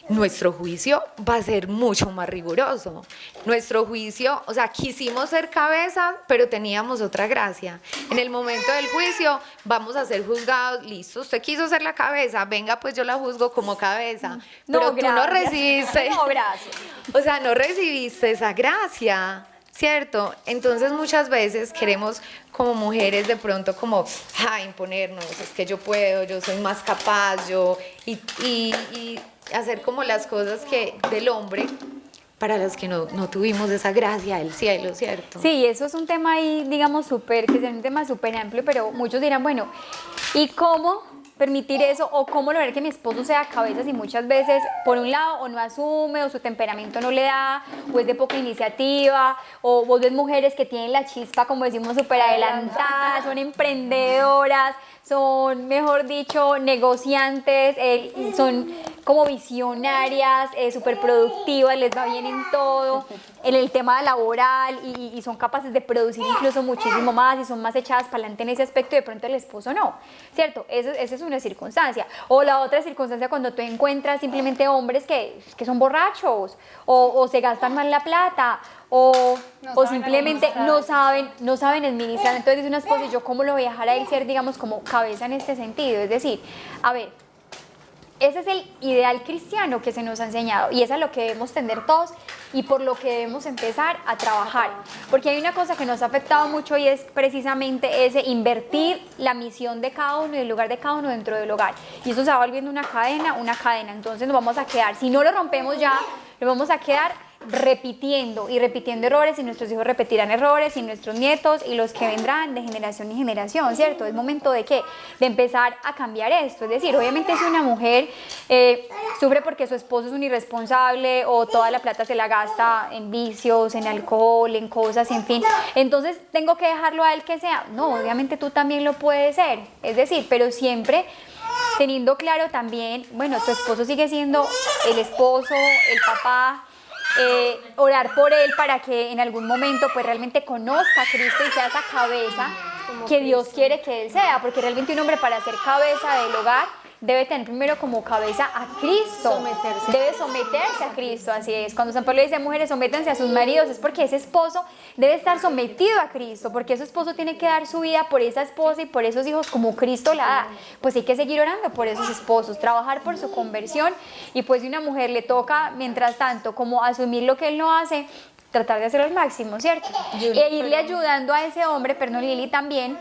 nuestro juicio va a ser mucho más riguroso. Nuestro juicio, o sea, quisimos ser cabeza, pero teníamos otra gracia. En el momento del juicio vamos a ser juzgados, listo, usted quiso ser la cabeza, venga, pues yo la juzgo como cabeza. Pero tú no recibiste, no, gracias. O sea, no recibiste esa gracia, ¿cierto? Entonces muchas veces queremos como mujeres de pronto como imponernos, es que yo puedo, yo soy más capaz, y hacer como las cosas que del hombre, para los que no tuvimos esa gracia del cielo, ¿cierto? Sí, eso es un tema ahí, digamos, que es un tema súper amplio, pero muchos dirán, bueno, ¿y cómo permitir eso o cómo lograr que mi esposo sea cabeza si muchas veces, por un lado, o no asume, o su temperamento no le da, o es de poca iniciativa, o vos ves mujeres que tienen la chispa, como decimos, súper adelantadas, son emprendedoras, son, mejor dicho, negociantes, son como visionarias, súper productivas, les va bien en todo, en el tema laboral y son capaces de producir incluso muchísimo más y son más echadas para adelante en ese aspecto y de pronto el esposo no, ¿cierto? Esa es una circunstancia. O la otra circunstancia cuando tú encuentras simplemente hombres que son borrachos o se gastan mal la plata o simplemente no saben administrar. Entonces dice una esposa, ¿y yo cómo lo voy a dejar a él ser, digamos, como cabeza en este sentido? Es decir, a ver, ese es el ideal cristiano que se nos ha enseñado y es a lo que debemos tender todos y por lo que debemos empezar a trabajar. Porque hay una cosa que nos ha afectado mucho y es precisamente ese invertir la misión de cada uno y el lugar de cada uno dentro del hogar. Y eso se va volviendo una cadena. Entonces nos vamos a quedar, si no lo rompemos ya, nos vamos a quedar repitiendo errores y nuestros hijos repetirán errores y nuestros nietos y los que vendrán de generación en generación, ¿cierto? Es momento de empezar a cambiar esto. Es decir, obviamente si una mujer sufre porque su esposo es un irresponsable o toda la plata se la gasta en vicios, en alcohol, en cosas, en fin, entonces tengo que dejarlo a él que sea. No, obviamente tú también lo puedes ser, es decir, pero siempre teniendo claro también, bueno, tu esposo sigue siendo el esposo, el papá, orar por él para que en algún momento pues realmente conozca a Cristo y sea esa cabeza que Dios quiere que él sea, porque realmente un hombre para ser cabeza del hogar debe tener primero como cabeza a Cristo, debe someterse a Cristo, así es. Cuando San Pablo dice mujeres sométanse a sus maridos es porque ese esposo debe estar sometido a Cristo, porque ese esposo tiene que dar su vida por esa esposa y por esos hijos como Cristo la da. Pues hay que seguir orando por esos esposos, trabajar por su conversión y pues si una mujer le toca mientras tanto como asumir lo que él no hace, tratar de hacerlo al máximo, ¿cierto? E irle ayudando a ese hombre, perdón Lili, también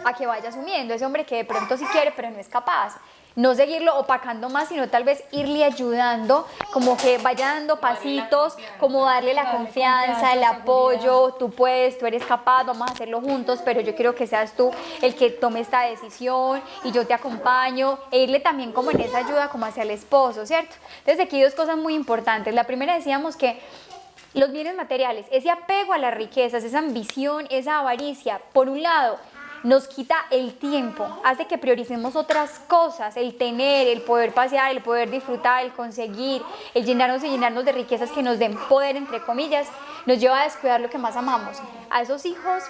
a que vaya asumiendo ese hombre que de pronto sí quiere pero no es capaz, no seguirlo opacando más, sino tal vez irle ayudando, como que vaya dando pasitos, como darle la confianza, el apoyo, tú puedes, tú eres capaz, vamos a hacerlo juntos, pero yo quiero que seas tú el que tome esta decisión y yo te acompaño, e irle también como en esa ayuda como hacia el esposo, ¿cierto? Entonces aquí dos cosas muy importantes. La primera decíamos que los bienes materiales, ese apego a las riquezas, esa ambición, esa avaricia, por un lado, nos quita el tiempo, hace que prioricemos otras cosas, el tener, el poder pasear, el poder disfrutar, el conseguir, el llenarnos y llenarnos de riquezas que nos den poder, entre comillas, nos lleva a descuidar lo que más amamos, a esos hijos,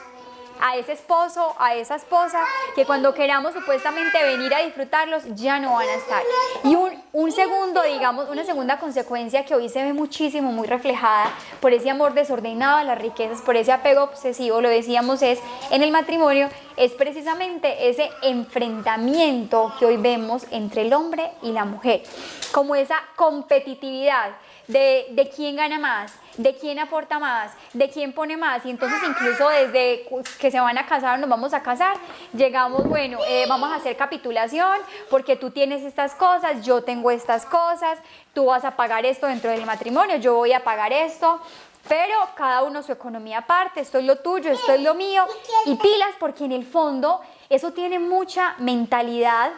a ese esposo, a esa esposa, que cuando queramos supuestamente venir a disfrutarlos ya no van a estar. Y un segundo, digamos, una segunda consecuencia que hoy se ve muchísimo, muy reflejada por ese amor desordenado a las riquezas, por ese apego obsesivo, lo decíamos, es en el matrimonio, es precisamente ese enfrentamiento que hoy vemos entre el hombre y la mujer, como esa competitividad de quién gana más, de quién aporta más, de quién pone más, y entonces incluso desde que se van a casar, nos vamos a casar, llegamos, bueno, vamos a hacer capitulación porque tú tienes estas cosas, yo tengo estas cosas, tú vas a pagar esto dentro del matrimonio, yo voy a pagar esto, pero cada uno su economía aparte, esto es lo tuyo, esto es lo mío, y pilas porque en el fondo eso tiene mucha mentalidad.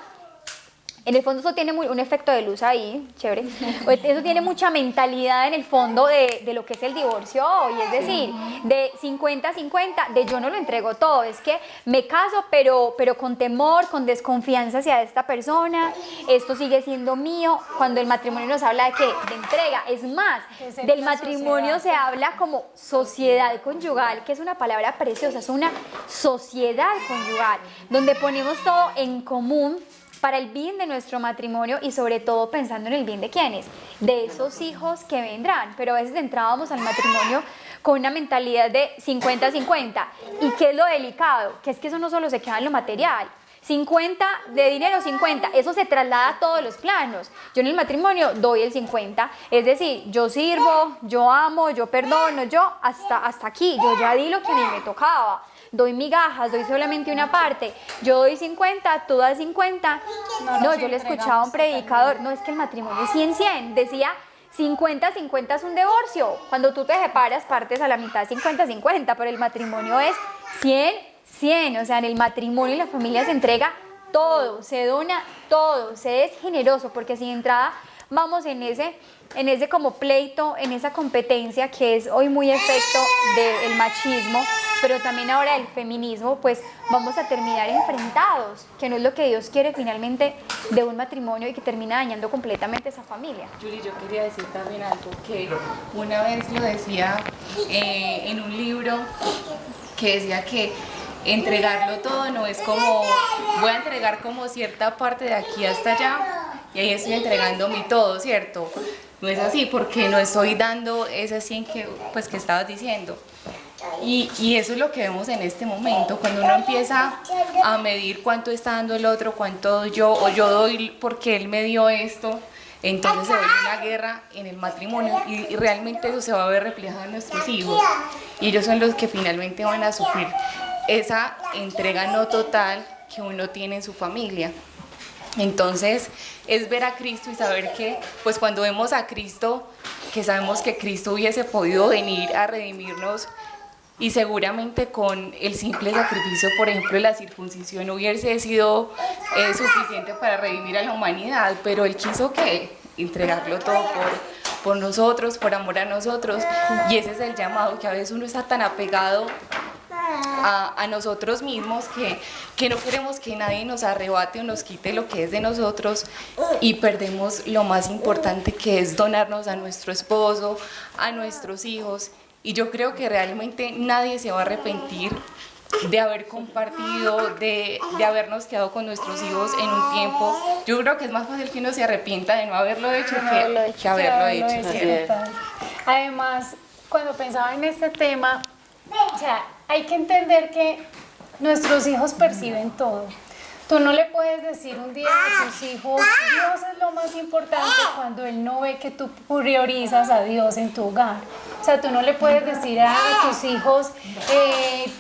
En el fondo eso tiene un efecto de luz ahí, chévere. Eso tiene mucha mentalidad en el fondo de lo que es el divorcio hoy, es decir, de 50-50, de yo no lo entrego todo, es que me caso pero con temor, con desconfianza hacia esta persona, esto sigue siendo mío, cuando el matrimonio nos habla de ¿qué? De entrega, es más, del matrimonio se habla como sociedad conyugal, que es una palabra preciosa, es una sociedad conyugal, donde ponemos todo en común, para el bien de nuestro matrimonio y sobre todo pensando en el bien de quienes, de esos hijos que vendrán, pero a veces entrábamos al matrimonio con una mentalidad de 50-50, ¿y qué es lo delicado? Que es que eso no solo se queda en lo material, 50 de dinero, 50, eso se traslada a todos los planos. Yo en el matrimonio doy el 50, es decir, yo sirvo, yo amo, yo perdono, yo hasta aquí, yo ya di lo que a mí me tocaba. Doy migajas, doy solamente una parte, yo doy 50, tú das 50. No, yo le escuchaba a un predicador, no, es que el matrimonio es 100-100, decía 50-50 es un divorcio. Cuando tú te separas, partes a la mitad 50-50, pero el matrimonio es 100-100. O sea, en el matrimonio y la familia se entrega todo, se dona todo, se es generoso, porque si de entrada vamos en ese como pleito, en esa competencia que es hoy muy efecto del machismo, pero también ahora del feminismo, pues vamos a terminar enfrentados, que no es lo que Dios quiere finalmente de un matrimonio y que termina dañando completamente esa familia. Julie, yo quería decir también algo que una vez lo decía en un libro que decía que entregarlo todo no es como voy a entregar como cierta parte de aquí hasta allá y ahí estoy entregando mi todo, ¿cierto? No es así porque no estoy dando ese 100 que estabas diciendo. Y eso es lo que vemos en este momento, cuando uno empieza a medir cuánto está dando el otro, cuánto yo, o yo doy porque él me dio esto, entonces se vuelve una guerra en el matrimonio y realmente eso se va a ver reflejado en nuestros hijos y ellos son los que finalmente van a sufrir esa entrega no total que uno tiene en su familia. Entonces es ver a Cristo y saber que pues cuando vemos a Cristo, que sabemos que Cristo hubiese podido venir a redimirnos y seguramente con el simple sacrificio, por ejemplo, de la circuncisión hubiese sido suficiente para redimir a la humanidad, pero Él quiso que entregarlo todo por nosotros, por amor a nosotros, y ese es el llamado, que a veces uno está tan apegado a nosotros mismos que no queremos que nadie nos arrebate o nos quite lo que es de nosotros y perdemos lo más importante, que es donarnos a nuestro esposo, a nuestros hijos. Y yo creo que realmente nadie se va a arrepentir de haber compartido, de habernos quedado con nuestros hijos en un tiempo. Yo creo que es más fácil que uno se arrepienta de no haberlo hecho que haberlo hecho. Además, cuando pensaba en este tema, o sea, hay que entender que nuestros hijos perciben todo. Tú no le puedes decir un día a tus hijos, Dios es lo más importante, cuando Él no ve que tú priorizas a Dios en tu hogar. O sea, tú no le puedes decir a tus hijos,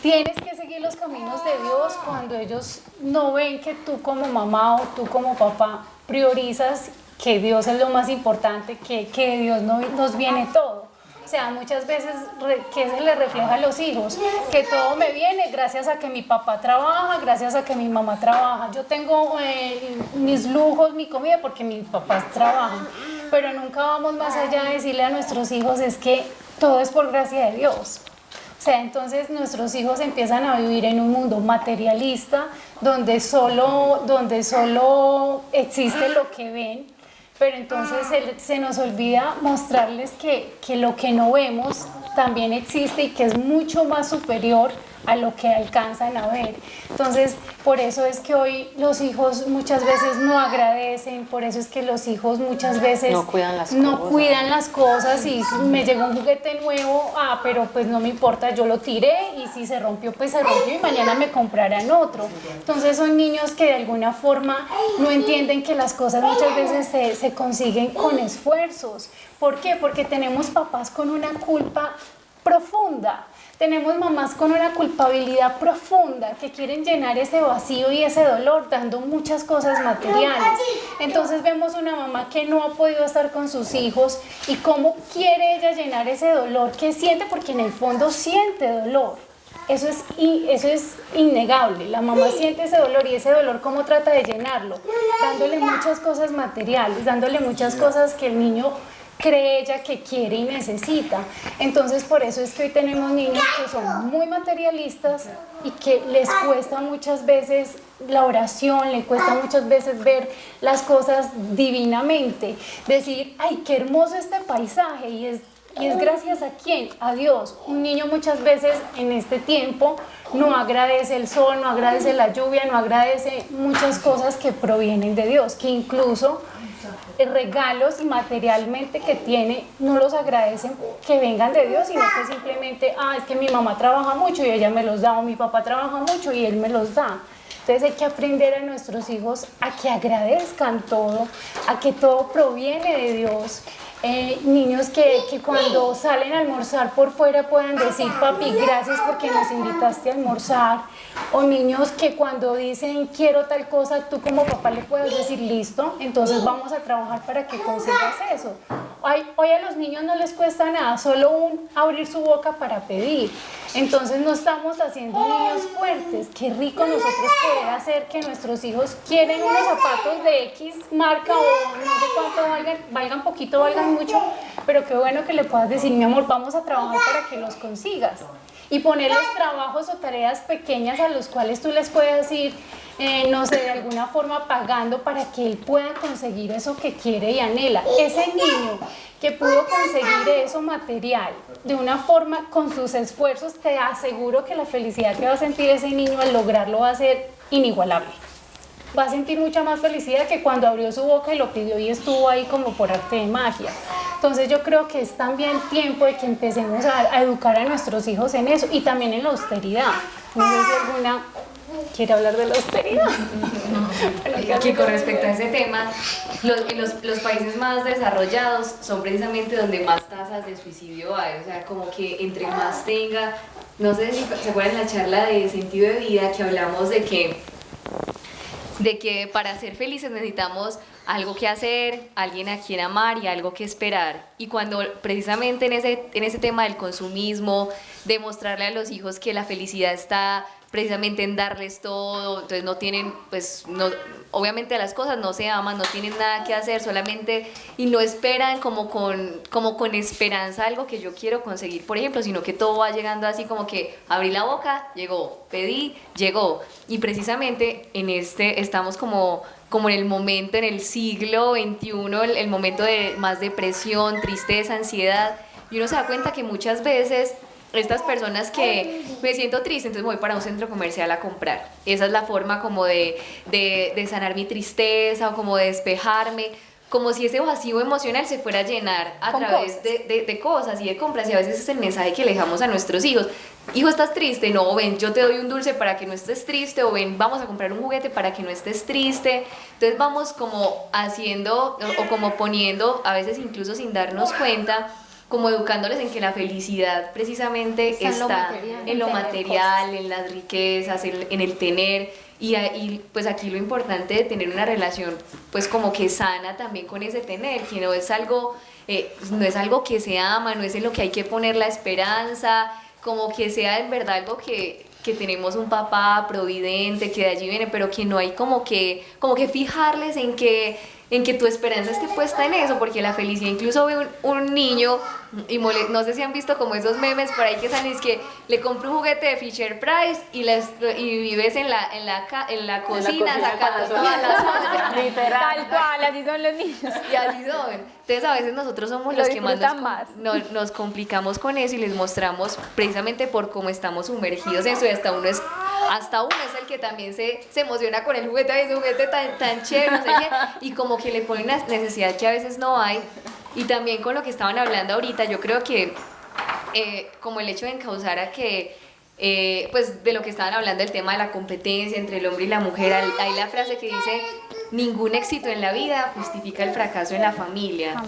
tienes que seguir los caminos de Dios, cuando ellos no ven que tú como mamá o tú como papá priorizas que Dios es lo más importante, que de Dios nos viene todo. O sea, muchas veces que se le refleja a los hijos, que todo me viene gracias a que mi papá trabaja, gracias a que mi mamá trabaja. Yo tengo mis lujos, mi comida porque mis papás trabajan, pero nunca vamos más allá de decirle a nuestros hijos es que todo es por gracia de Dios. O sea, entonces nuestros hijos empiezan a vivir en un mundo materialista donde solo existe lo que ven. Pero entonces se nos olvida mostrarles que lo que no vemos también existe y que es mucho más superior a lo que alcanzan a ver. Entonces, por eso es que hoy los hijos muchas veces no agradecen, por eso es que los hijos muchas veces no cuidan las cosas y me llegó un juguete nuevo, pero pues no me importa, yo lo tiré y si se rompió, pues se rompió y mañana me comprarán otro. Entonces son niños que de alguna forma no entienden que las cosas muchas veces se consiguen con esfuerzos. ¿Por qué? Porque tenemos papás con una culpa profunda. Tenemos mamás con una culpabilidad profunda que quieren llenar ese vacío y ese dolor dando muchas cosas materiales. Entonces vemos una mamá que no ha podido estar con sus hijos y cómo quiere ella llenar ese dolor que siente, porque en el fondo siente dolor. Eso es innegable. La mamá siente ese dolor y ese dolor cómo trata de llenarlo, dándole muchas cosas materiales, dándole muchas cosas que el niño cree ella que quiere y necesita. Entonces por eso es que hoy tenemos niños que son muy materialistas y que les cuesta muchas veces la oración, les cuesta muchas veces ver las cosas divinamente, decir, ay, qué hermoso este paisaje, y es gracias a quién, a Dios. Un niño muchas veces en este tiempo no agradece el sol, no agradece la lluvia, no agradece muchas cosas que provienen de Dios, que incluso regalos materialmente que tiene no los agradecen que vengan de Dios, sino que simplemente, es que mi mamá trabaja mucho y ella me los da, o mi papá trabaja mucho y él me los da. Entonces hay que aprender a nuestros hijos a que agradezcan todo, a que todo proviene de Dios. Niños que cuando salen a almorzar por fuera puedan decir, papi, gracias porque nos invitaste a almorzar. O niños que cuando dicen, quiero tal cosa, tú como papá le puedes decir, listo, entonces vamos a trabajar para que consigas eso. Hoy a los niños no les cuesta nada, solo abrir su boca para pedir. Entonces no estamos haciendo niños fuertes. Qué rico nosotros poder hacer que nuestros hijos quieren unos zapatos de X marca o no sé cuánto valgan poquito, valgan mucho, pero qué bueno que le puedas decir, mi amor, vamos a trabajar para que los consigas. Y ponerles trabajos o tareas pequeñas a los cuales tú les puedas ir, no sé, de alguna forma pagando para que él pueda conseguir eso que quiere y anhela. Ese niño que pudo conseguir eso material de una forma con sus esfuerzos, te aseguro que la felicidad que va a sentir ese niño al lograrlo va a ser inigualable. Va a sentir mucha más felicidad que cuando abrió su boca y lo pidió y estuvo ahí como por arte de magia. Entonces yo creo que es también tiempo de que empecemos a educar a nuestros hijos en eso y también en la austeridad. No sé si alguna quiere hablar de la austeridad. Que con respecto a ese tema, los países más desarrollados son precisamente donde más tasas de suicidio hay, o sea, como que entre más tenga, no sé si se acuerdan la charla de sentido de vida que hablamos de que para ser felices necesitamos algo que hacer, alguien a quien amar y algo que esperar. Y cuando precisamente en ese tema del consumismo, de mostrarle a los hijos que la felicidad está precisamente en darles todo, entonces no tienen, pues, no, obviamente las cosas no se aman, no tienen nada que hacer, solamente, y no esperan como con esperanza algo que yo quiero conseguir, por ejemplo, sino que todo va llegando así como que abrí la boca, llegó, pedí, llegó, y precisamente estamos como en el momento, en el siglo XXI, el momento de más depresión, tristeza, ansiedad, y uno se da cuenta que muchas veces estas personas que me siento triste, entonces me voy para un centro comercial a comprar. Esa es la forma como de sanar mi tristeza o como de despejarme, como si ese vacío emocional se fuera a llenar a través de cosas y de compras. Y a veces es el mensaje que le dejamos a nuestros hijos. Hijo, ¿estás triste? No, ven, yo te doy un dulce para que no estés triste, o ven, vamos a comprar un juguete para que no estés triste. Entonces vamos como haciendo o como poniendo, a veces incluso sin darnos cuenta, como educándoles en que la felicidad precisamente está en lo material, en las riquezas, en el tener, y pues aquí lo importante de tener una relación pues como que sana también con ese tener, que no es algo que se ama, no es en lo que hay que poner la esperanza, como que sea en verdad algo que tenemos un papá providente, que de allí viene, pero que no hay como que fijarles en que tu esperanza esté puesta en eso, porque la felicidad, incluso ve un niño, y no sé si han visto como esos memes por ahí que salen, es que le compro un juguete de Fisher Price y vives en la cocina sacando todas las cosas. Tal cual, así son los niños. Y así son. Entonces a veces nosotros somos los que más nos complicamos con eso y les mostramos precisamente por cómo estamos sumergidos en eso, y hasta uno es el que también se emociona con el juguete, ese juguete tan chévere, no sé qué, y como que le pone una necesidad que a veces no hay. Y también con lo que estaban hablando ahorita, yo creo que como el hecho de encauzar a que pues de lo que estaban hablando, el tema de la competencia entre el hombre y la mujer, hay la frase que dice: ningún éxito en la vida justifica el fracaso en la familia.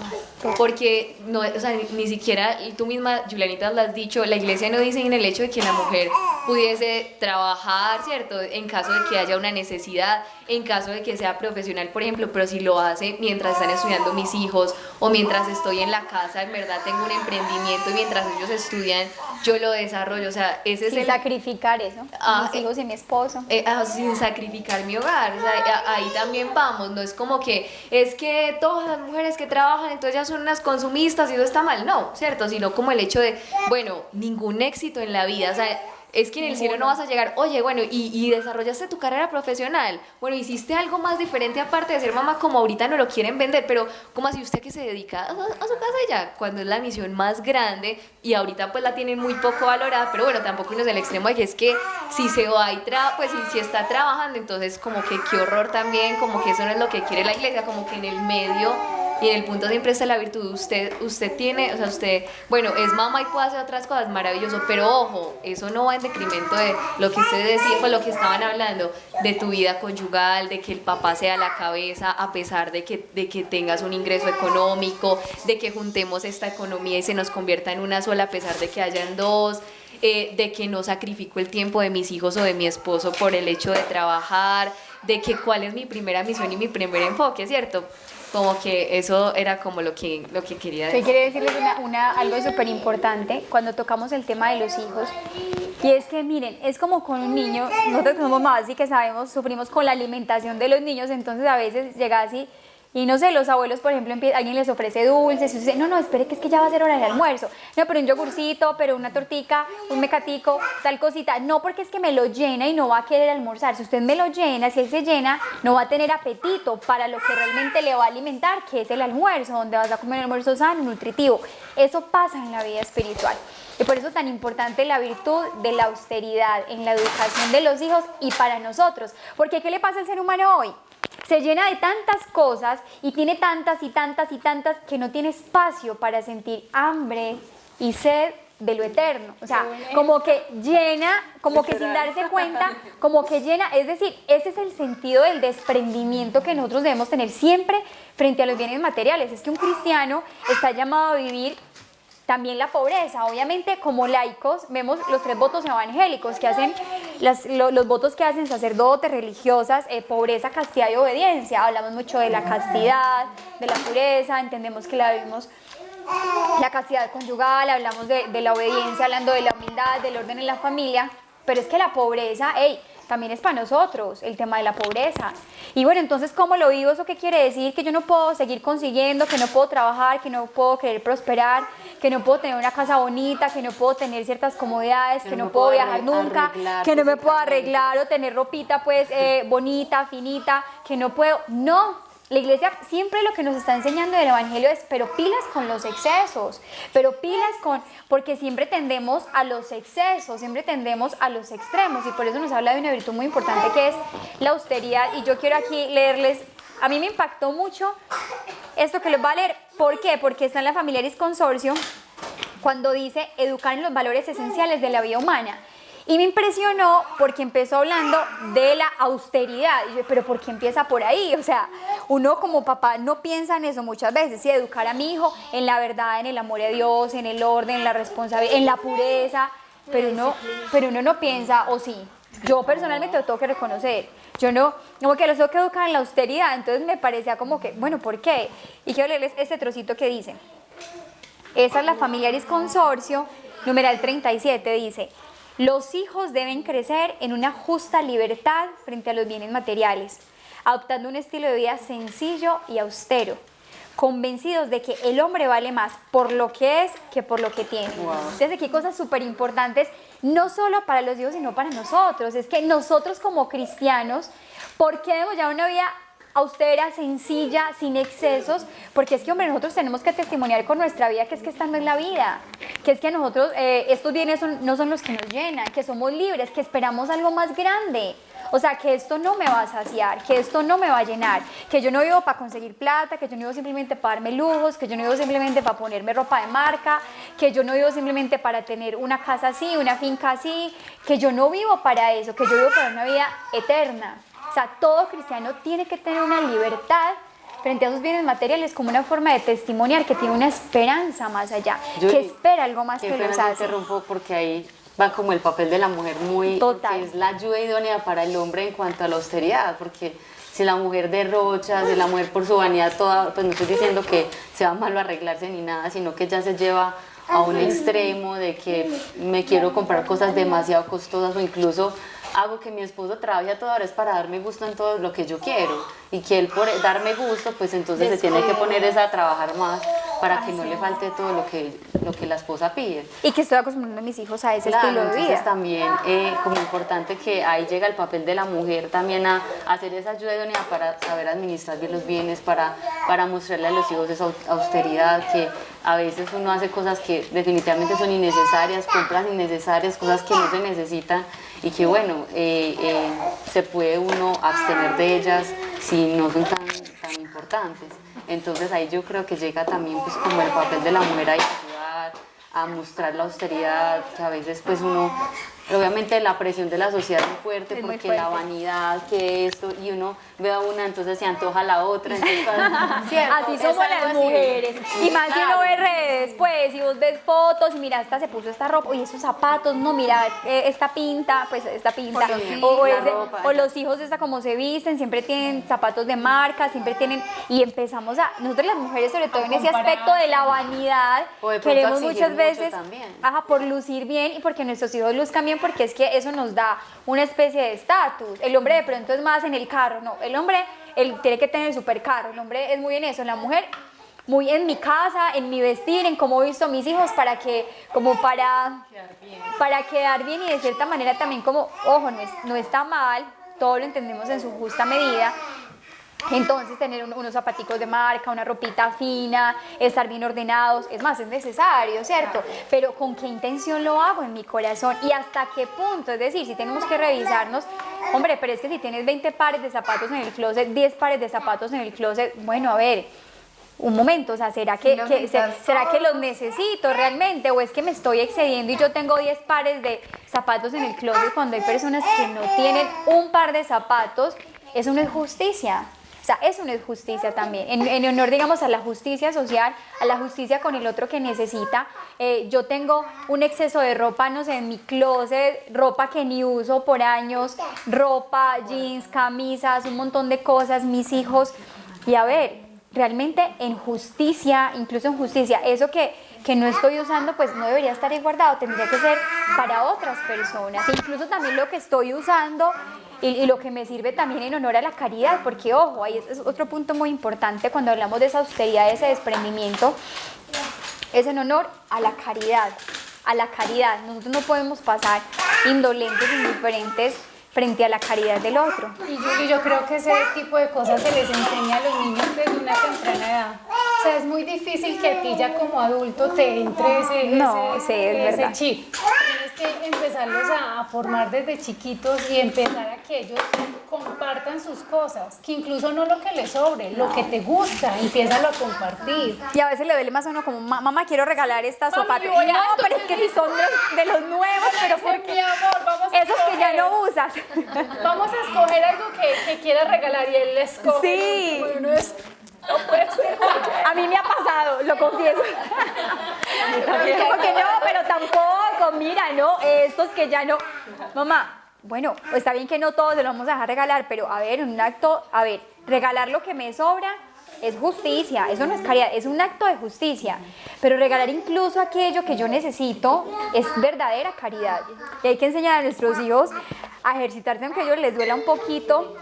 Porque no, o sea, ni siquiera tú misma, Julianita, lo has dicho, la iglesia no dice en el hecho de que la mujer pudiese trabajar, ¿cierto? En caso de que haya una necesidad, en caso de que sea profesional, por ejemplo, pero si lo hace mientras están estudiando mis hijos, o mientras estoy en la casa, en verdad tengo un emprendimiento y mientras ellos estudian, yo lo desarrollo, o sea, ese es sin sacrificar eso, mis hijos y mi esposo. Sin sacrificar mi hogar, o sea, ahí también vamos, no es como que es que todas las mujeres que trabajan entonces ya son unas consumistas y eso está mal, no, ¿cierto? Sino como el hecho de, bueno, ningún éxito en la vida, o sea, es que en el cielo no vas a llegar, oye, bueno, y desarrollaste tu carrera profesional, bueno, hiciste algo más diferente aparte de ser mamá, como ahorita no lo quieren vender, pero como así usted que se dedica a su casa ya, cuando es la misión más grande, y ahorita pues la tienen muy poco valorada, pero bueno, tampoco no es el extremo de que es que si se va y pues si está trabajando, entonces como que qué horror también, como que eso no es lo que quiere la iglesia, como que en el medio y en el punto siempre está la virtud. Usted tiene, o sea, usted, bueno, es mamá y puede hacer otras cosas, maravilloso, pero ojo, eso no va en decremento de lo que usted decía, pues lo que estaban hablando, de tu vida conyugal, de que el papá sea la cabeza, a pesar de que tengas un ingreso económico, de que juntemos esta economía y se nos convierta en una sola, a pesar de que hayan dos. De que no sacrifico el tiempo de mis hijos o de mi esposo por el hecho de trabajar, de que cuál es mi primera misión y mi primer enfoque, ¿cierto? como que eso era como lo que quería Yo decir. quiero decirles algo súper importante cuando tocamos el tema de los hijos. Y es que miren, es como con un niño, nosotros que somos mamás y que sabemos, sufrimos con la alimentación de los niños, entonces a veces llega así y no sé, los abuelos, por ejemplo, alguien les ofrece dulces y usted dice, no, espere que es que ya va a ser hora del almuerzo, no, pero un yogurcito, pero una tortica, un mecatico, tal cosita, no, porque es que me lo llena y no va a querer almorzar. Si usted me lo llena, si él se llena, no va a tener apetito para lo que realmente le va a alimentar, que es el almuerzo, donde vas a comer un almuerzo sano, nutritivo. Eso pasa en la vida espiritual. Y por eso es tan importante la virtud de la austeridad en la educación de los hijos y para nosotros. Porque ¿qué le pasa al ser humano hoy? Se llena de tantas cosas y tiene tantas y tantas y tantas que no tiene espacio para sentir hambre y sed de lo eterno. O sea, como que llena, como que sin darse cuenta, como que llena. Es decir, ese es el sentido del desprendimiento que nosotros debemos tener siempre frente a los bienes materiales. Es que un cristiano está llamado a vivir también la pobreza. Obviamente, como laicos, vemos los 3 votos evangélicos que hacen, los votos que hacen sacerdotes, religiosas, pobreza, castidad y obediencia. Hablamos mucho de la castidad, de la pureza, entendemos que la vivimos, la castidad conyugal, hablamos de la obediencia, hablando de la humildad, del orden en la familia, pero es que la pobreza, también es para nosotros el tema de la pobreza. Y bueno, entonces, ¿cómo lo vivo? ¿Eso qué quiere decir? Que yo no puedo seguir consiguiendo, que no puedo trabajar, que no puedo querer prosperar, que no puedo tener una casa bonita, que no puedo tener ciertas comodidades, que no puedo viajar nunca, que no me puedo arreglar o tener ropita pues bonita, finita, que no puedo. No. La iglesia siempre lo que nos está enseñando del evangelio es, pero pilas con los excesos, pero pilas porque siempre tendemos a los excesos, siempre tendemos a los extremos, y por eso nos habla de una virtud muy importante que es la austeridad. Y yo quiero aquí leerles, a mí me impactó mucho esto que les voy a leer. ¿Por qué? Porque está en la Familiaris Consorcio, cuando dice educar en los valores esenciales de la vida humana. Y me impresionó porque empezó hablando de la austeridad. Y yo, pero ¿por qué empieza por ahí? O sea, uno como papá no piensa en eso muchas veces, ¿sí? Educar a mi hijo en la verdad, en el amor a Dios, en el orden, en la responsabilidad, en la pureza, pero uno no piensa, o sí. Yo personalmente lo tengo que reconocer. Yo no, como que los tengo que educar en la austeridad. Entonces me parecía como que, bueno, ¿por qué? Y quiero leerles este trocito que dice. Esa es la Familiaris Consorcio, numeral 37, dice: los hijos deben crecer en una justa libertad frente a los bienes materiales, adoptando un estilo de vida sencillo y austero, convencidos de que el hombre vale más por lo que es que por lo que tiene. Wow. Entonces aquí hay cosas súper importantes, no solo para los hijos, sino para nosotros. Es que nosotros como cristianos, ¿por qué debemos llevar una vida austera, sencilla, sin excesos? Porque es que, hombre, nosotros tenemos que testimoniar con nuestra vida que es que esta no es la vida, que es que nosotros, estos bienes no son los que nos llenan, que somos libres, que esperamos algo más grande. O sea, que esto no me va a saciar, que esto no me va a llenar, que yo no vivo para conseguir plata, que yo no vivo simplemente para darme lujos, que yo no vivo simplemente para ponerme ropa de marca, que yo no vivo simplemente para tener una casa así, una finca así, que yo no vivo para eso, que yo vivo para una vida eterna. O sea, todo cristiano tiene que tener una libertad frente a sus bienes materiales como una forma de testimoniar que tiene una esperanza más allá, que espera algo más que los hace. Interrumpo porque ahí va como el papel de la mujer muy... Total. Que es la ayuda idónea para el hombre en cuanto a la austeridad, porque si la mujer derrocha, si la mujer por su vanidad toda, pues no estoy diciendo que sea malo arreglarse ni nada, sino que ya se lleva a un extremo de que me quiero comprar cosas demasiado costosas o incluso hago que mi esposo trabaje a toda hora es para darme gusto en todo lo que yo quiero y que él por darme gusto pues entonces se tiene que poner a trabajar más para que no le falte todo lo que la esposa pide. Y que estoy acostumbrando a mis hijos a ese estilo de vida. Entonces también como importante que ahí llega el papel de la mujer también a hacer esa ayuda idónea para saber administrar bien los bienes, para mostrarle a los hijos esa austeridad, que a veces uno hace cosas que definitivamente son innecesarias, compras innecesarias, cosas que no se necesitan y que bueno, se puede uno abstener de ellas si no son tan importantes. Entonces ahí yo creo que llega también pues como el papel de la mujer a ayudar, a mostrar la austeridad, que a veces pues uno obviamente la presión de la sociedad es muy fuerte, Es muy porque la fuerte. vanidad, que esto, y uno ve a una, entonces se antoja la otra, entonces, ¿cierto? Así Es somos algo las así. mujeres. Y más si uno Claro. ve redes, pues, y vos ves fotos, y mira, esta se puso esta ropa, y esos zapatos, no, mira, esta pinta, pues esta pinta. Por los hijos, O, la ese- ropa, o ya. los hijos, esta como se visten, siempre tienen zapatos de marca, siempre tienen, y empezamos nosotros las mujeres, sobre todo en ese comparar. aspecto de la vanidad, O de pronto queremos exigir muchas mucho veces, también. por lucir bien y porque nuestros hijos luzcan bien, porque es que eso nos da una especie de estatus. El hombre de pronto es más en el carro, no, el hombre él tiene que tener el supercarro, el hombre es muy en eso, la mujer muy en mi casa, en mi vestir, en cómo he visto a mis hijos para que, como para quedar bien y de cierta manera también como, ojo, no está mal, todo lo entendemos en su justa medida. Entonces tener unos zapaticos de marca, una ropita fina, estar bien ordenados, es más, es necesario, ¿cierto? Pero ¿con qué intención lo hago en mi corazón? ¿Y hasta qué punto? Es decir, si tenemos que revisarnos, hombre, pero es que si tienes 20 pares de zapatos en el closet, 10 pares de zapatos en el closet, bueno, a ver, un momento, o sea, ¿será ¿será que los necesito realmente? ¿O es que me estoy excediendo y yo tengo 10 pares de zapatos en el closet cuando hay personas que no tienen un par de zapatos? Eso no es justicia. O sea, eso no es justicia también. En honor, digamos, a la justicia social, a la justicia con el otro que necesita. Yo tengo un exceso de ropa, no sé, en mi closet, ropa que ni uso por años, ropa, jeans, camisas, un montón de cosas, mis hijos. Y a ver, realmente en justicia, incluso en justicia, eso que no estoy usando, pues no debería estar ahí guardado, tendría que ser para otras personas. E incluso también lo que estoy usando y lo que me sirve también en honor a la caridad, porque ojo, ahí es otro punto muy importante cuando hablamos de esa austeridad, de ese desprendimiento, es en honor a la caridad, a la caridad. Nosotros no podemos pasar indolentes, indiferentes frente a la caridad del otro. Y yo creo que ese tipo de cosas se les enseña a los niños desde una temprana edad. O sea, es muy difícil que a ti ya como adulto te entre ese chip. Tienes que empezarlos a formar desde chiquitos y empezar a que ellos compartan sus cosas, que incluso no lo que les sobre, lo que te gusta, empiézalo a compartir. Y a veces le duele más a uno como, mamá, quiero regalar estas Mami, zapatos. voy a- No, pero es que si son de los nuevos, pero porque Mi amor, vamos a esos que ya escoger. no usas. Vamos a escoger algo que quieras regalar y él le escoge. Sí. Bueno, no puede ser. A mí me ha pasado, lo confieso. Porque no, pero tampoco, mira, no, estos que ya no. Mamá, bueno, está bien que no todos se lo vamos a dejar regalar, pero a ver, un acto, regalar lo que me sobra es justicia, eso no es caridad, es un acto de justicia. Pero regalar incluso aquello que yo necesito es verdadera caridad. Y hay que enseñar a nuestros hijos a ejercitarse aunque a ellos les duela un poquito.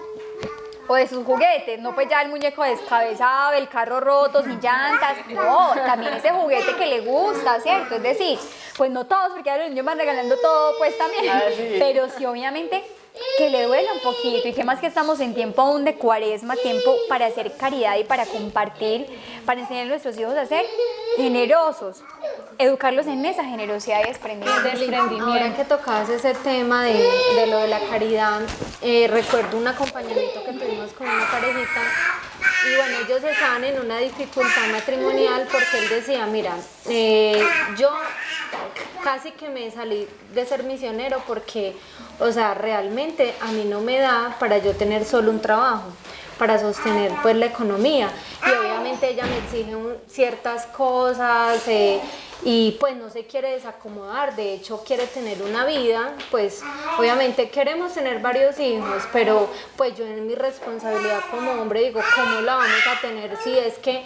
O de sus juguetes, no pues ya el muñeco descabezado, el carro roto, sin llantas, no, también ese juguete que le gusta, ¿cierto? Es decir, pues no todos, porque ahora los niños van regalando todo, pues también, pero sí obviamente que le duela un poquito, y que más que estamos en tiempo aún de cuaresma, tiempo para hacer caridad y para compartir, para enseñar a nuestros hijos a ser generosos, educarlos en esa generosidad y desprendimiento. Ahora que tocabas ese tema de lo de la caridad, recuerdo un acompañamiento que tuvimos con una parejita y bueno, ellos estaban en una dificultad matrimonial porque él decía, mira, yo casi que me salí de ser misionero porque, o sea, realmente a mí no me da para yo tener solo un trabajo, para sostener pues la economía, y obviamente ella me exige ciertas cosas y pues no se quiere desacomodar, de hecho quiere tener una vida, pues obviamente queremos tener varios hijos, pero pues yo en mi responsabilidad como hombre digo, ¿cómo la vamos a tener si es que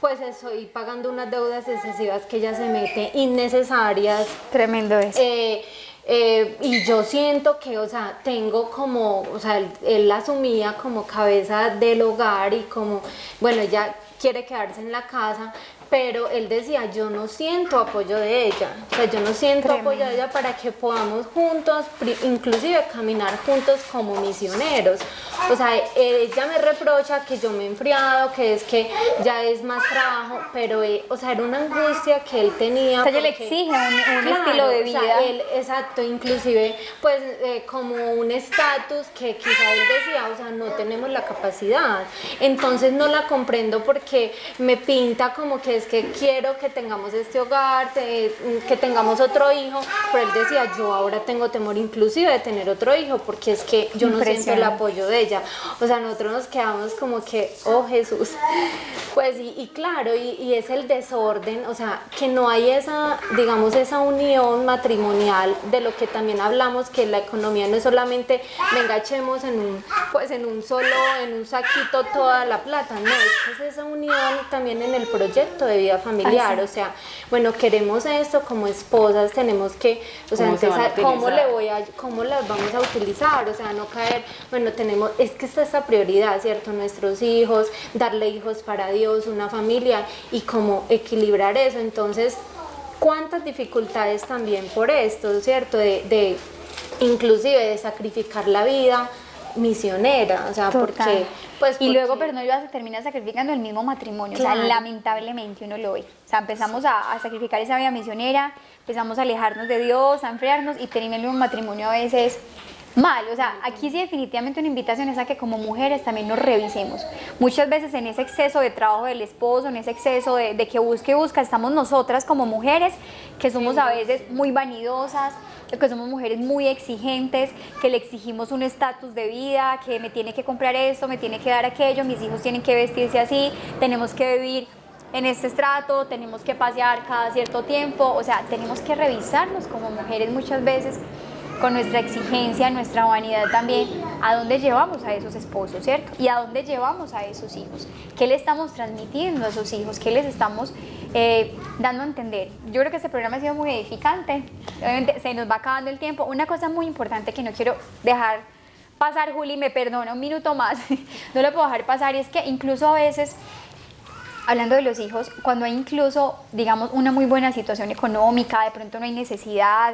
pues estoy pagando unas deudas excesivas que ella se mete, innecesarias? Tremendo eso. Y yo siento que, o sea, tengo como, o sea, él la asumía como cabeza del hogar y como, bueno, ella quiere quedarse en la casa, pero él decía, yo no siento apoyo de ella, o sea, yo no siento apoyo de ella para que podamos juntos, inclusive caminar juntos como misioneros. O sea, ella me reprocha que yo me he enfriado, que es que ya es más trabajo, pero, o sea, era una angustia que él tenía. O sea, ella le porque, exige un estilo de vida. O sea, él, exacto, inclusive, pues, como un estatus que quizá él decía, o sea, no tenemos la capacidad. Entonces no la comprendo porque me pinta como que es que quiero que tengamos este hogar, que tengamos otro hijo, pero él decía, yo ahora tengo temor inclusive de tener otro hijo, porque es que yo no siento el apoyo de ella. O sea, nosotros nos quedamos como que, oh Jesús, pues y claro, y es el desorden, o sea, que no hay esa, digamos, esa unión matrimonial de lo que también hablamos, que la economía no es solamente, venga, echemos en un saquito toda la plata, no, es esa unión también en el proyecto de vida familiar. O sea, bueno, queremos esto como esposas, tenemos que, o sea, ¿cómo las vamos a utilizar? O sea, no caer, bueno, es que está esta prioridad, ¿cierto? Nuestros hijos, darle hijos para Dios, una familia, y cómo equilibrar eso. Entonces, ¿cuántas dificultades también por esto, ¿cierto? De inclusive de sacrificar la vida misionera, o sea, porque y luego, pero no se termina sacrificando el mismo matrimonio, claro. O sea, lamentablemente uno lo ve, o sea, empezamos a sacrificar esa vida misionera, empezamos a alejarnos de Dios, a enfriarnos, y termina el mismo matrimonio a veces mal. O sea, aquí sí definitivamente una invitación es a que como mujeres también nos revisemos. Muchas veces en ese exceso de trabajo del esposo, en ese exceso de que busca, estamos nosotras como mujeres, que somos a veces muy vanidosas, que somos mujeres muy exigentes, que le exigimos un estatus de vida, que me tiene que comprar esto, me tiene que dar aquello, mis hijos tienen que vestirse así, tenemos que vivir en este estrato, tenemos que pasear cada cierto tiempo. O sea, tenemos que revisarnos como mujeres muchas veces, con nuestra exigencia, nuestra vanidad también, a dónde llevamos a esos esposos, ¿cierto? Y a dónde llevamos a esos hijos. ¿Qué le estamos transmitiendo a esos hijos? ¿Qué les estamos dando a entender? Yo creo que este programa ha sido muy edificante. Obviamente se nos va acabando el tiempo. Una cosa muy importante que no quiero dejar pasar, Juli, me perdona un minuto más, no lo puedo dejar pasar, y es que incluso a veces, hablando de los hijos, cuando hay incluso, digamos, una muy buena situación económica, de pronto no hay necesidad,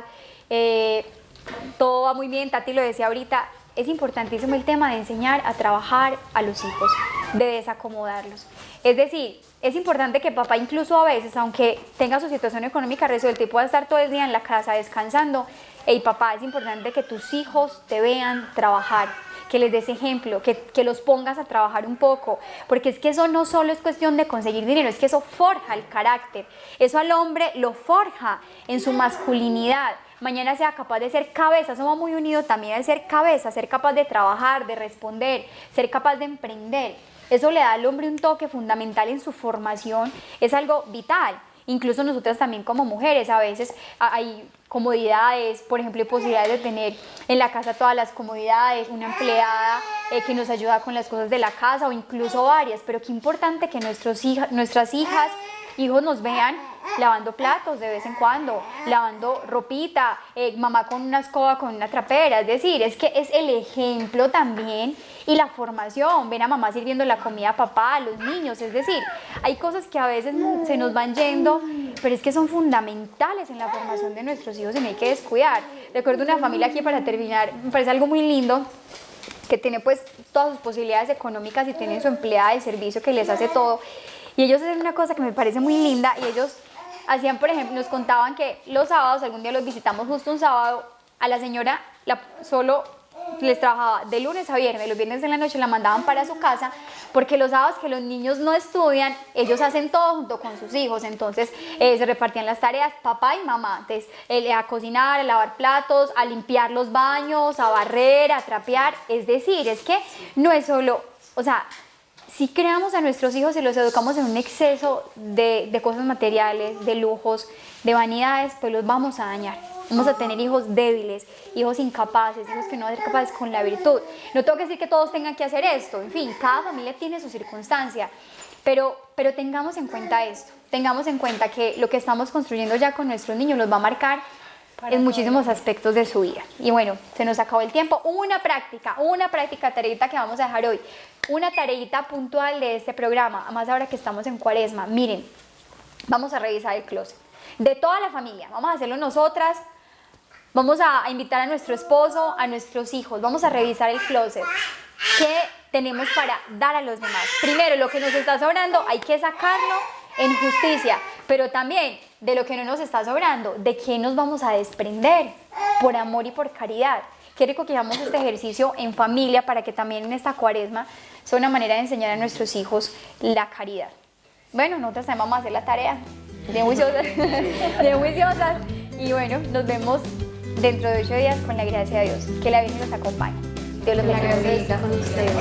todo va muy bien, Tati lo decía ahorita, es importantísimo el tema de enseñar a trabajar a los hijos, de desacomodarlos. Es decir, es importante que papá incluso a veces, aunque tenga su situación económica resuelta y pueda estar todo el día en la casa descansando, hey papá, es importante que tus hijos te vean trabajar, que les des ejemplo, que los pongas a trabajar un poco, porque es que eso no solo es cuestión de conseguir dinero, es que eso forja el carácter, eso al hombre lo forja en su masculinidad. Mañana sea capaz de ser cabeza, somos muy unidos también al ser cabeza, ser capaz de trabajar, de responder, ser capaz de emprender. Eso le da al hombre un toque fundamental en su formación, es algo vital. Incluso nosotras también como mujeres, a veces hay comodidades, por ejemplo, hay posibilidades de tener en la casa todas las comodidades, una empleada que nos ayuda con las cosas de la casa, o incluso varias, pero qué importante que nuestras hijas, hijos nos vean lavando platos de vez en cuando, lavando ropita, mamá con una escoba, con una trapera. Es decir, es que es el ejemplo también y la formación. Ven a mamá sirviendo la comida a papá, a los niños. Es decir, hay cosas que a veces se nos van yendo, pero es que son fundamentales en la formación de nuestros hijos y no hay que descuidar. Recuerdo una familia aquí, para terminar, me parece algo muy lindo, que tiene pues todas sus posibilidades económicas y tiene su empleada de servicio que les hace todo. Y ellos hacen una cosa que me parece muy linda, y ellos hacían, por ejemplo, nos contaban que los sábados, algún día los visitamos justo un sábado, a la señora solo les trabajaba de lunes a viernes, los viernes en la noche la mandaban para su casa, porque los sábados que los niños no estudian, ellos hacen todo junto con sus hijos. Entonces se repartían las tareas, papá y mamá, entonces a cocinar, a lavar platos, a limpiar los baños, a barrer, a trapear. Es decir, es que no es solo, o sea, si creamos a nuestros hijos y los educamos en un exceso de cosas materiales, de lujos, de vanidades, pues los vamos a dañar. Vamos a tener hijos débiles, hijos incapaces, hijos que no van a ser capaces con la virtud. No tengo que decir que todos tengan que hacer esto, en fin, cada familia tiene su circunstancia, pero tengamos en cuenta esto, tengamos en cuenta que lo que estamos construyendo ya con nuestros niños los va a marcar en muchísimos aspectos de su vida. Y bueno, se nos acabó el tiempo. Una práctica, tareita que vamos a dejar hoy, una tareita puntual de este programa, además ahora que estamos en Cuaresma. Miren, vamos a revisar el closet de toda la familia, vamos a hacerlo nosotras, vamos a invitar a nuestro esposo, a nuestros hijos, vamos a revisar el closet. ¿Qué tenemos para dar a los demás? Primero, lo que nos está sobrando hay que sacarlo en justicia, pero también de lo que no nos está sobrando, ¿de qué nos vamos a desprender? Por amor y por caridad. Qué rico que hagamos este ejercicio en familia, para que también en esta Cuaresma sea una manera de enseñar a nuestros hijos la caridad. bueno, nosotros también vamos a hacer la tarea. Bien juiciosas. Bien juiciosas. Y bueno, nos vemos dentro de 8 días con la gracia de Dios. Que la Virgen los acompañe. Dios los bendiga. Con ustedes.